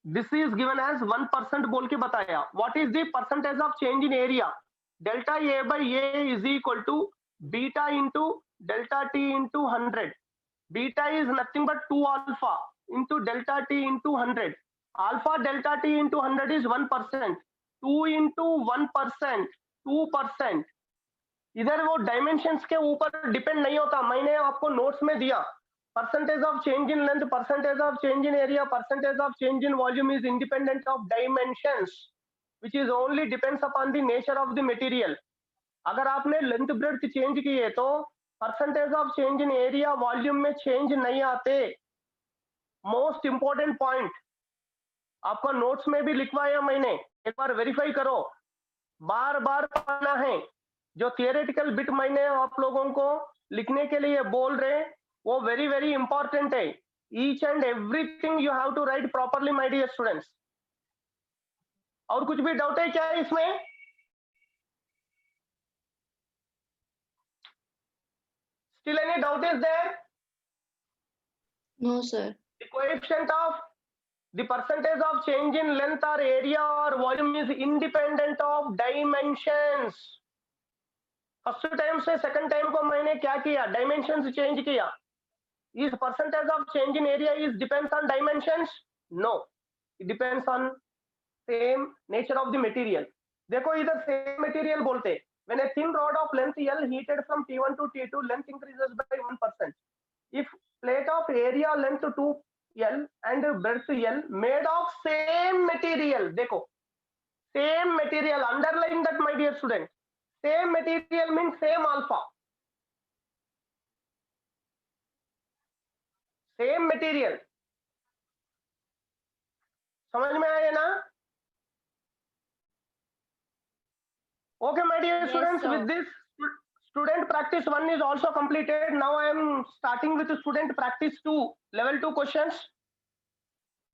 This is given as 1% बोल के बताया. What is the percentage of change in area? Delta A by A is equal to beta into delta T into 100. Beta is nothing but 2 alpha into delta T into 100. Alpha delta T into 100 is 1%. 2 into 1%, 2%. इधर वो dimensions के ऊपर depend नहीं होता. मैंने आपको notes में दिया, percentage of change in length, percentage of change in area, percentage of change in volume is independent of dimensions, which is only depends upon the nature of the material. अगर आपने length breadth change किए तो percentage of change in area volume में change नहीं आते. Most important point आपको notes में भी लिखवाया मैंने, एक बार वेरीफाई करो, बार बार पढ़ना है. जो थियोरेटिकल बिट मैंने आप लोगों को लिखने के लिए बोल रहे, वो वेरी वेरी इंपॉर्टेंट है. Each and everything you have to write properly, my dear students. और कुछ भी डाउट है क्या इसमें? Still any doubt is there? No, sir. The coefficient of the percentage of change in length or area or volume is independent of dimensions. First time से second time को मैंने क्या किया, डायमेंशंस चेंज किया. Is percentage of change in area is depends on dimensions? No, it depends on same nature of the material. देखो इधर same material बोलते, when a thin rod of length L heated from T1 to T2, length increases by 1%. If plate of area length 2L and breadth L made of same material, देखो same material, underline that my dear student. Same material means same alpha. Same material. समझ में आया ना? Okay, my dear Yes, students, sir. with this student practice 1 is also completed. Now I am starting with student practice 2, level 2 questions.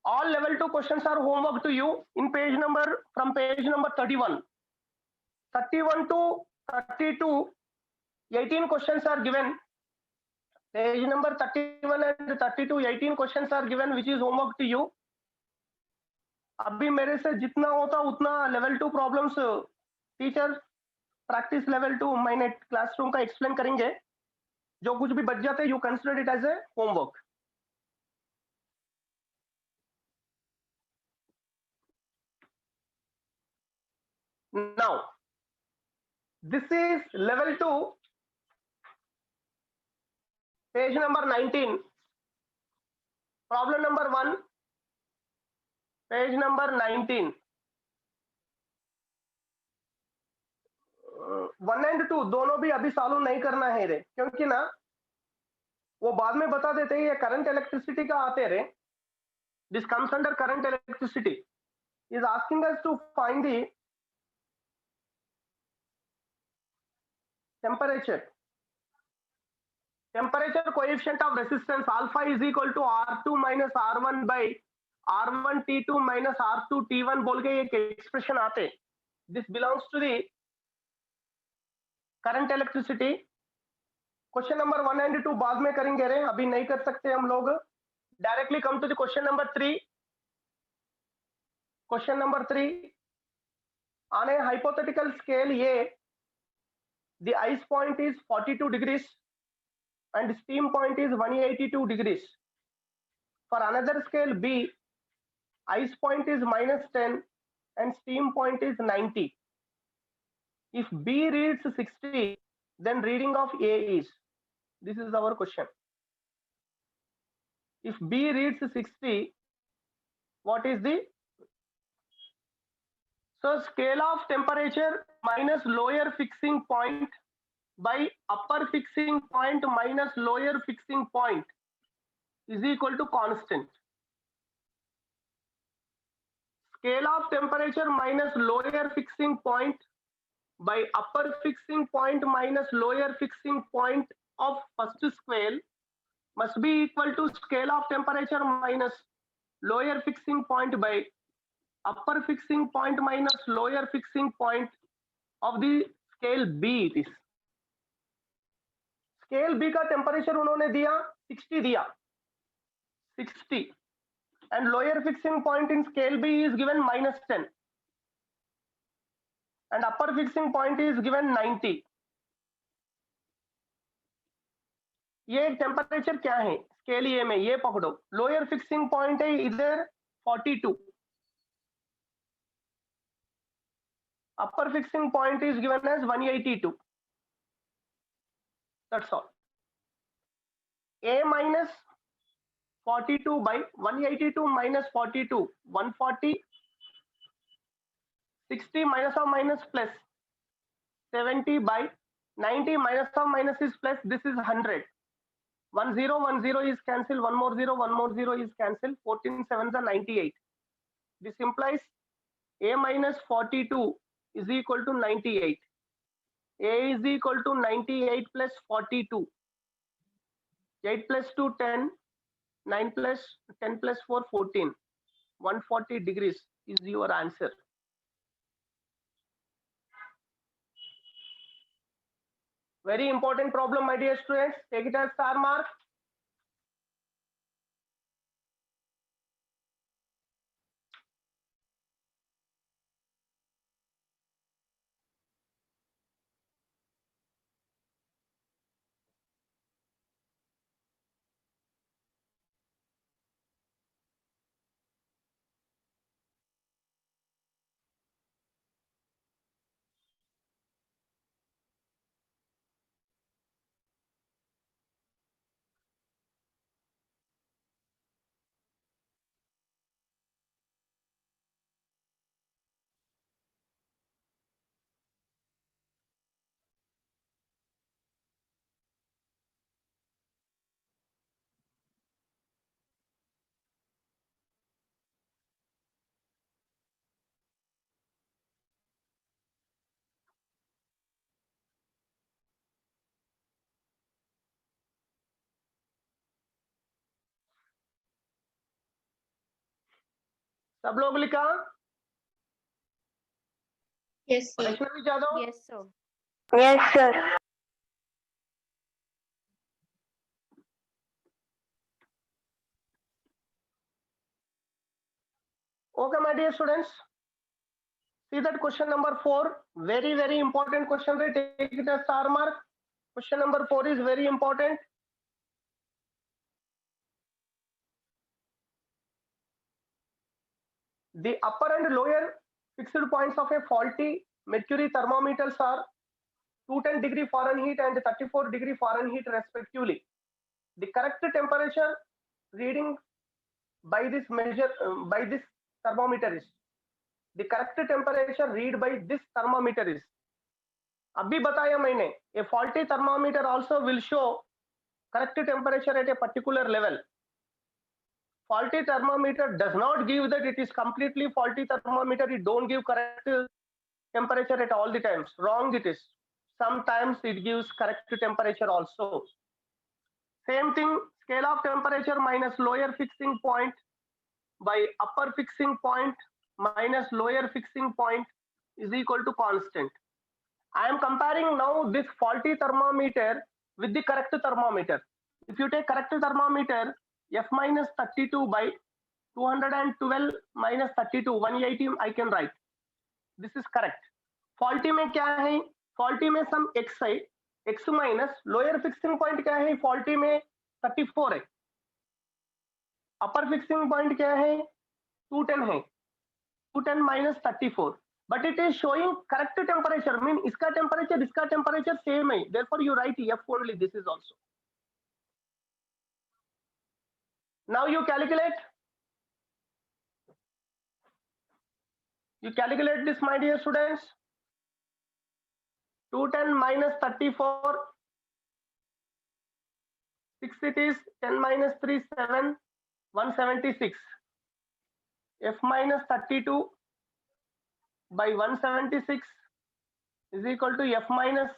All level 2 questions are homework to you in page number, from page number 31. 31 to 32, 18 questions are given. Page number 31 and 32, 18 questions are given, which is homework to you. अभी मेरे से जितना होता उतना level 2 problems teacher practice level 2 मैंने classroom का explain करेंगे. जो कुछ भी बच जाते you consider it as a homework. Now this is level 2, page number 19, problem number 1, page number 19. 1 and 2 दोनों भी अभी सॉल्व नहीं करना है रे, क्योंकि ना वो बाद में बता देते हैं. ये करंट इलेक्ट्रिसिटी का आते रे. This comes under current electricity. Is asking us to find the temperature coefficient of resistance alpha is equal to R2 minus R1 by R1 T2 minus R2 T1 बोल के एक एक्सप्रेशन आते. This belongs to the current electricity. Question number 1 and 2 बाद में करेंगे रे, अभी नहीं कर सकते हम लोग. Directly come to the question number 3. Question number 3, on a hypothetical scale A, the ice point is 42 degrees and steam point is 182 degrees. For another scale B, ice point is -10 and steam point is 90. If B reads 60, then reading of A is. This is our question. If B reads 60, what is the? So scale of temperature minus lower fixing point by upper fixing point minus lower fixing point is equal to constant. Scale of temperature minus lower fixing point by upper fixing point minus lower fixing point of first scale must be equal to scale of temperature minus lower fixing point by upper fixing point minus lower fixing point of the scale B. It is scale B का temperature उन्होंने दिया 60 दिया 60 and lower fixing point in scale B is given -10 and upper fixing point is given 90. ये temperature क्या है scale ए में, ये पकड़ो. लोअर फिक्सिंग पॉइंट है इधर 42, upper fixing point is given as 182. That's all. A minus 42 by 182 minus 42, 140. 60 minus or minus plus 70 by 90 minus or minus is plus. This is 100. 1 0 1 0 is cancelled. One more 0 is cancelled. 14 7s are 98. This implies A minus 42 is equal to 98. A is equal to 98 plus 42. 8 plus 2 10. 9 plus 10 plus 4 14. 140 degrees is your answer. Very important problem, my dear students. Take it as star mark. सब लोग लिखा? Yes, sir. Vaishnavi Jadav? Yes, sir. Yes, sir. Okay, my dear students. See that question number 4, very important question. Right? Take it as star mark. Question number 4 is very important. The upper and lower fixed points of a faulty mercury thermometers are 210 Fahrenheit and 34 Fahrenheit respectively. The correct temperature reading by this thermometer is, the correct temperature read by this thermometer is, अभी बताया मैंने, a faulty thermometer also will show correct temperature at a particular level. Faulty thermometer does not give that it is completely faulty thermometer, it don't give correct temperature at all the times. Wrong it is. Sometimes it gives correct temperature also. Same thing, scale of temperature minus lower fixing point by upper fixing point minus lower fixing point is equal to constant. I am comparing now this faulty thermometer with the correct thermometer. If you take correct thermometer, F minus 32 by 212 minus 32, 180 I can write. This is correct. Faulty में क्या है? Faulty में some x है, x minus lower fixing point क्या है? Faulty में 34 है. Upper fixing point क्या है? 210 है. 210 minus 34. But it is showing correct temperature. Mean इसका temperature same है. Therefore you write F only. This is also. Now you calculate. You calculate this, my dear students. 210 minus 34. 6 it is. 10 minus 3, 7. 176. F minus 32 by 176 is equal to F minus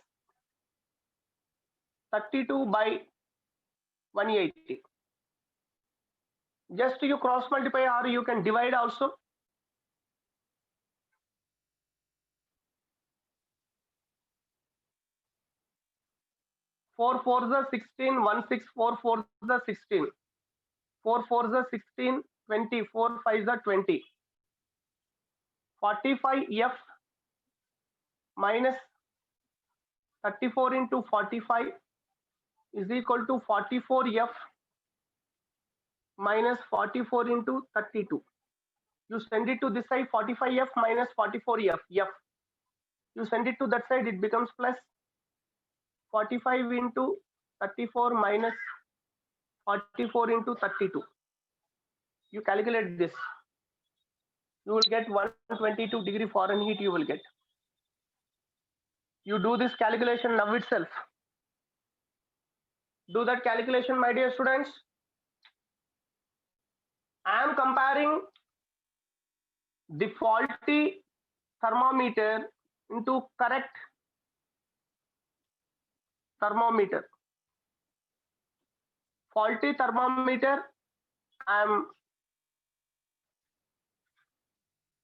32 by 180. Just you cross multiply or you can divide also. Four fours are 16, 1 6, 4 fours are 16. 4 fours are 16, 20, 4 5s are 20. 45F minus 34 into 45 is equal to 44F minus 44 into 32. You send it to this side, 45F minus 44F. F. You send it to that side, it becomes plus 45 into 34 minus 44 into 32. You calculate this. You will get 122 Fahrenheit you will get. You do this calculation now itself. Do that calculation, my dear students. I am comparing the faulty thermometer into correct thermometer. Faulty thermometer, I am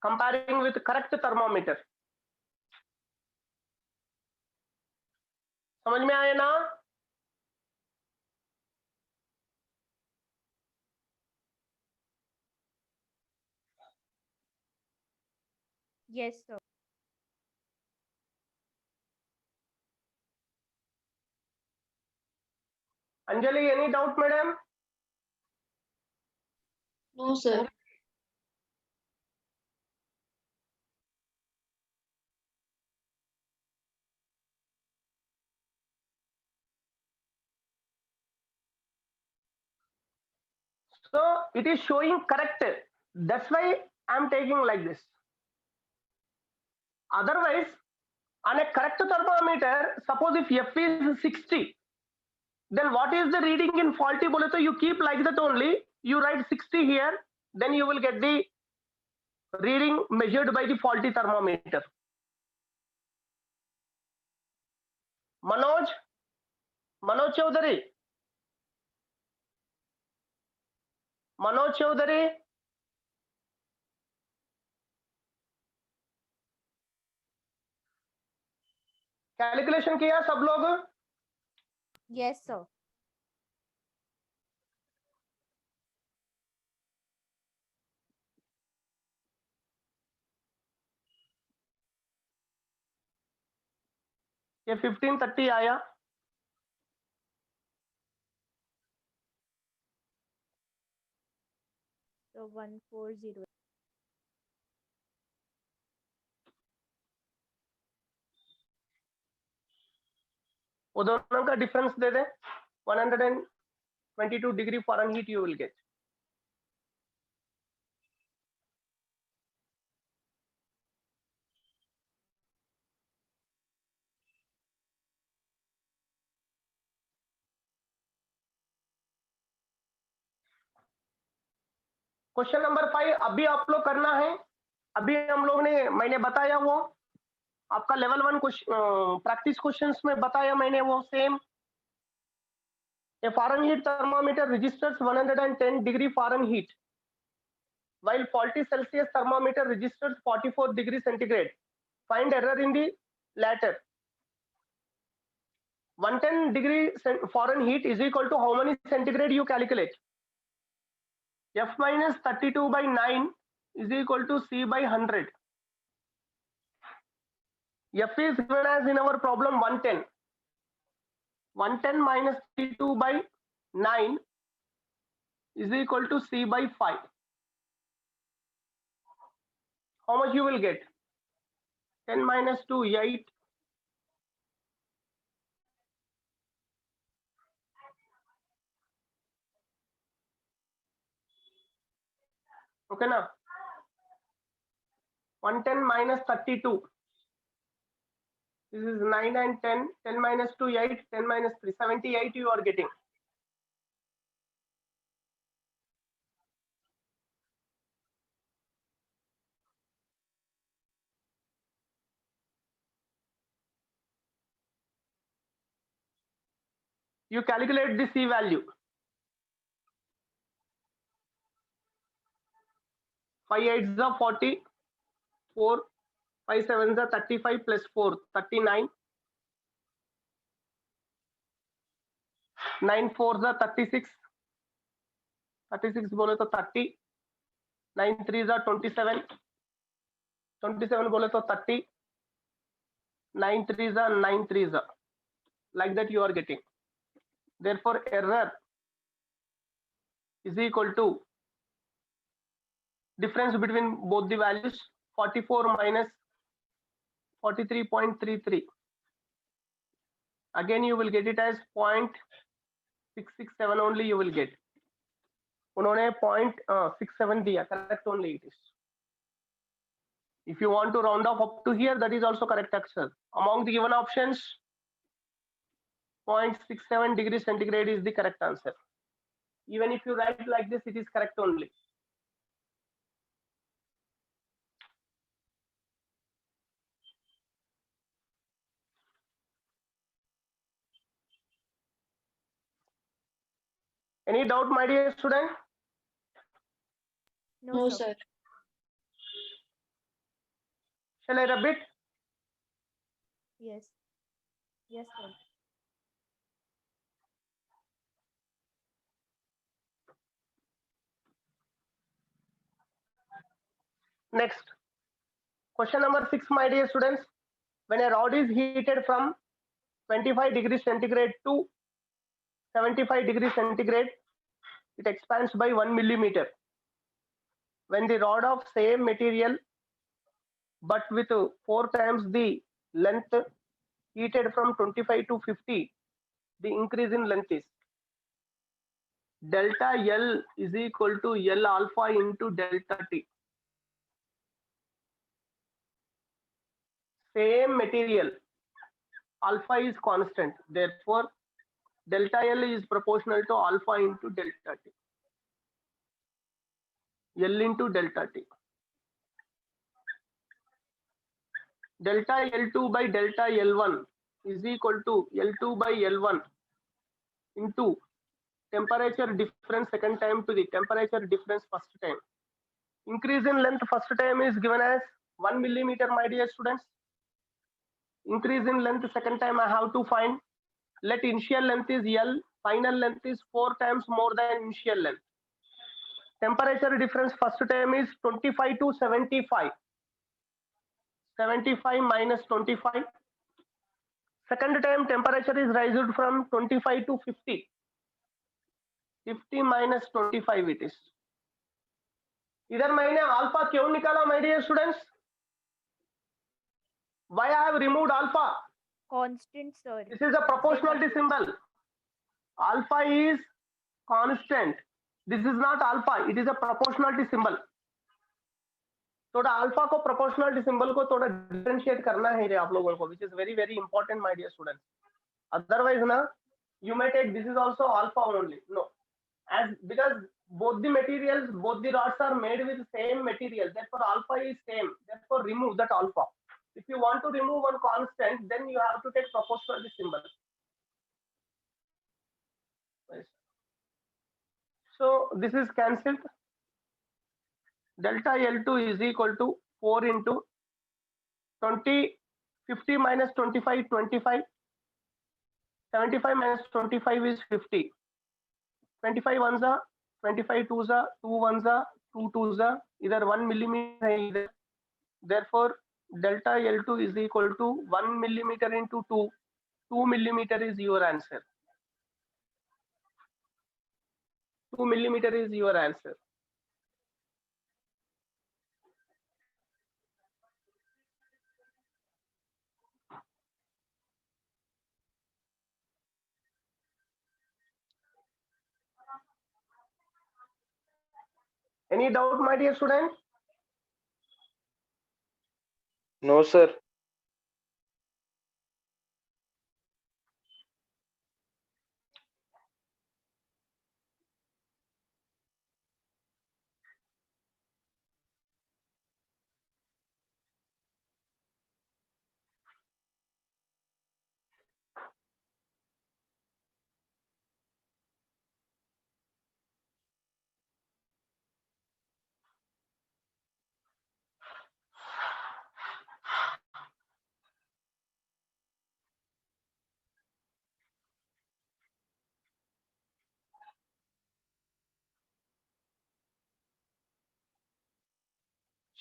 comparing with correct thermometer. समझ में आए ना? Yes, sir. Anjali, any doubt, madam? No, sir. So it is showing correct. That's why I'm taking like this. Otherwise, on a correct thermometer, suppose if F is 60, then what is the reading in faulty bole to you keep like that only. You write 60 here, then you will get the reading measured by the faulty thermometer. Manoj Chaudhary. Manoj Chaudhary. Calculation किया सब लोग? Yes, sir. ये 1530 आया, तो 140 वो दोनों का difference they they, 122 degree Fahrenheit you will gate. Question number 5 अभी आप लोग करना है. अभी हम लोग ने, मैंने बताया वो आपका लेवल 1 प्रैक्टिस क्वेश्चंस में बताया मैंने वो same. A Fahrenheit thermometer registers 110 degree Fahrenheit, while 40 Celsius thermometer registers 44 degree centigrade. Find error in the latter. 110 degree Fahrenheit is equal to how many centigrade you calculate? F minus 32 by 9 is equal to C by 100. F is given as in our problem 110. 110 minus 32 by 9 is equal to C by 5. How much you will get? 10 minus 2, 8. Okay now. 110 minus 32. This is 9 and 10. 10 minus 2, 8. 10 minus 3, 78 you are getting. You calculate the C value. 5 8s are 40. 4, 5 7s are 35 plus 4, 39. 9 4s are 36. 36 बोले तो 30. 9 3s are 27. 27 बोले तो 30. 9 3s are 9 3s are. Like that you are getting. Therefore, error is equal to difference between both the values, 44 minus 43.33. Again, you will get it as 0.667 only you will get. उन्होंने 0.67 दिया, correct only it is. If you want to round off up to here, that is also correct answer. Among the given options, 0.67 degree centigrade is the correct answer. Even if you write like this, it is correct only. Any doubt, my dear student? No, sir. Shall I rub it? Yes. Yes, sir. Next. Question number 6, my dear students. When a rod is heated from 25 degrees centigrade to 75 degrees centigrade, it expands by 1 millimeter. When the rod of same material but with 4 times the length heated from 25 to 50, the increase in length is delta L is equal to L alpha into delta T. Same material, alpha is constant, therefore delta L is proportional to alpha into delta T. L into delta T. Delta L2 by delta L1 is equal to L2 by L1 into temperature difference second time to the temperature difference first time. Increase in length first time is given as 1 millimeter, my dear students. Increase in length second time I have to find. Let initial length is L, final length is 4 times more than initial length. Temperature difference first time is 25 to 75. 75 minus 25. Second time temperature is raised from 25 to 50. 50 minus 25 it is. इधर मैंने alpha क्यों निकाला my dear students? Why I have removed alpha? Constant, sir. This is a proportionality symbol. Alpha is constant. This is not alpha. It is a proportionality symbol. थोड़ा alpha को proportionality symbol को थोड़ा differentiate करना है रे आप लोगों को, which is very very important my dear students. Otherwise ना, you may take this is also alpha only. No, as because both the materials, both the rods are made with same material. Therefore alpha is same. Therefore remove that alpha. If you want to remove one constant, then you have to take proportionality symbol. So this is cancelled. Delta L2 is equal to 4 into 20, 50 minus 25, 25. 75 minus 25 is 50. 25 ones are 25 twos are 2 ones are 2 twos are either 1 millimeter है इधर. Therefore delta L2 is equal to 1 millimeter into 2. 2 millimeter is your answer. 2 millimeter is your answer. Any doubt, my dear student? No, sir.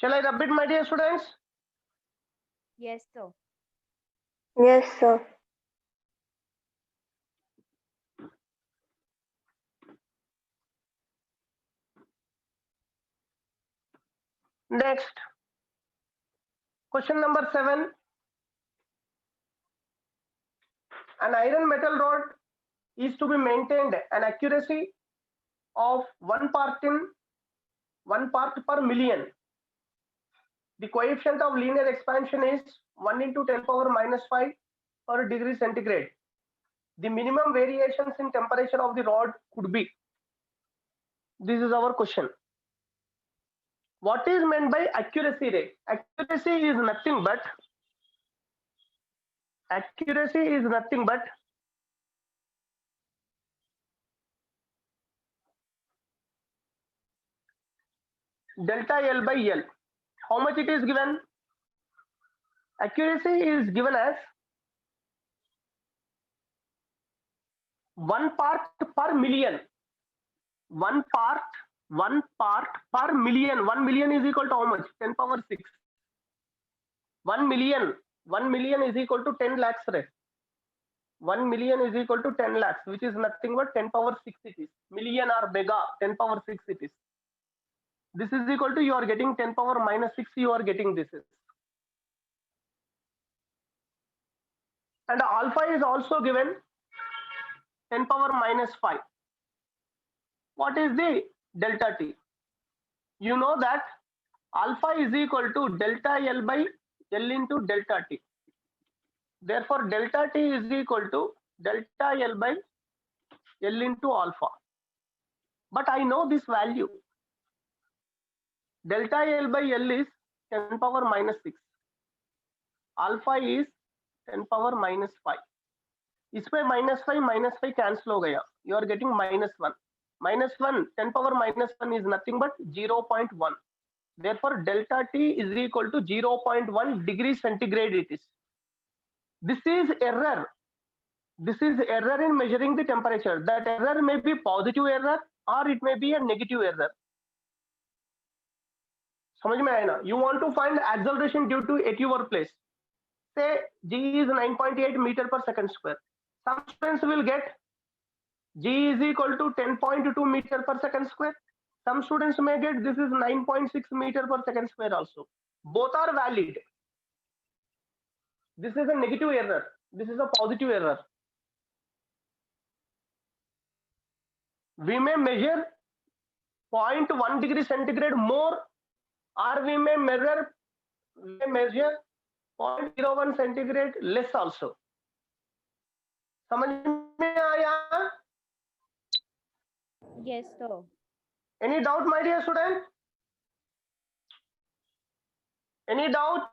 Shall I repeat, my dear students? Yes, sir. Yes, sir. Next, question number 7. An iron metal rod is to be maintained an accuracy of 1 part per million. The coefficient of linear expansion is 1 into 10 power minus 5 per degree centigrade. The minimum variations in temperature of the rod could be. This is our question. What is meant by accuracy rate? Accuracy is nothing but delta L by L. How much it is given? Accuracy is given as 1 part per million. 1 part per million. 1 million is equal to how much? 10 power 6. 1 million is equal to 10 lakhs. 1 million is equal to 10 lakhs, which is nothing but 10 power 6 it is. Million or mega, 10 power 6 it is. This is equal to, you are getting 10 power minus 6, you are getting this is. And alpha is also given 10 power minus 5. What is the delta T? You know that alpha is equal to delta L by L into delta T. Therefore, delta T is equal to delta L by L into alpha. But I know this value. Delta L by L is 10 power minus 6. Alpha is 10 power minus 5. इसमें minus 5 cancel हो गया. You are getting minus 1. Minus 1, 10 power minus 1 is nothing but 0.1. Therefore, delta T is equal to 0.1 degree centigrade it is. This is error. This is error in measuring the temperature. That error may be positive error or it may be a negative error. समझ में आया ना? You want to find acceleration due to at your place. say G is 9.8 meter per second square. Some students will get G is equal to 10.2 meter per second square. Some students may get this is 9.6 meter per second square also. Both are valid. This is a negative error. This is a positive error. We may measure 0.1 degree centigrade more, or we may measure 0.01 centigrade less also. समझ में आया? Yes, sir. Any doubt, my dear student? Any doubt?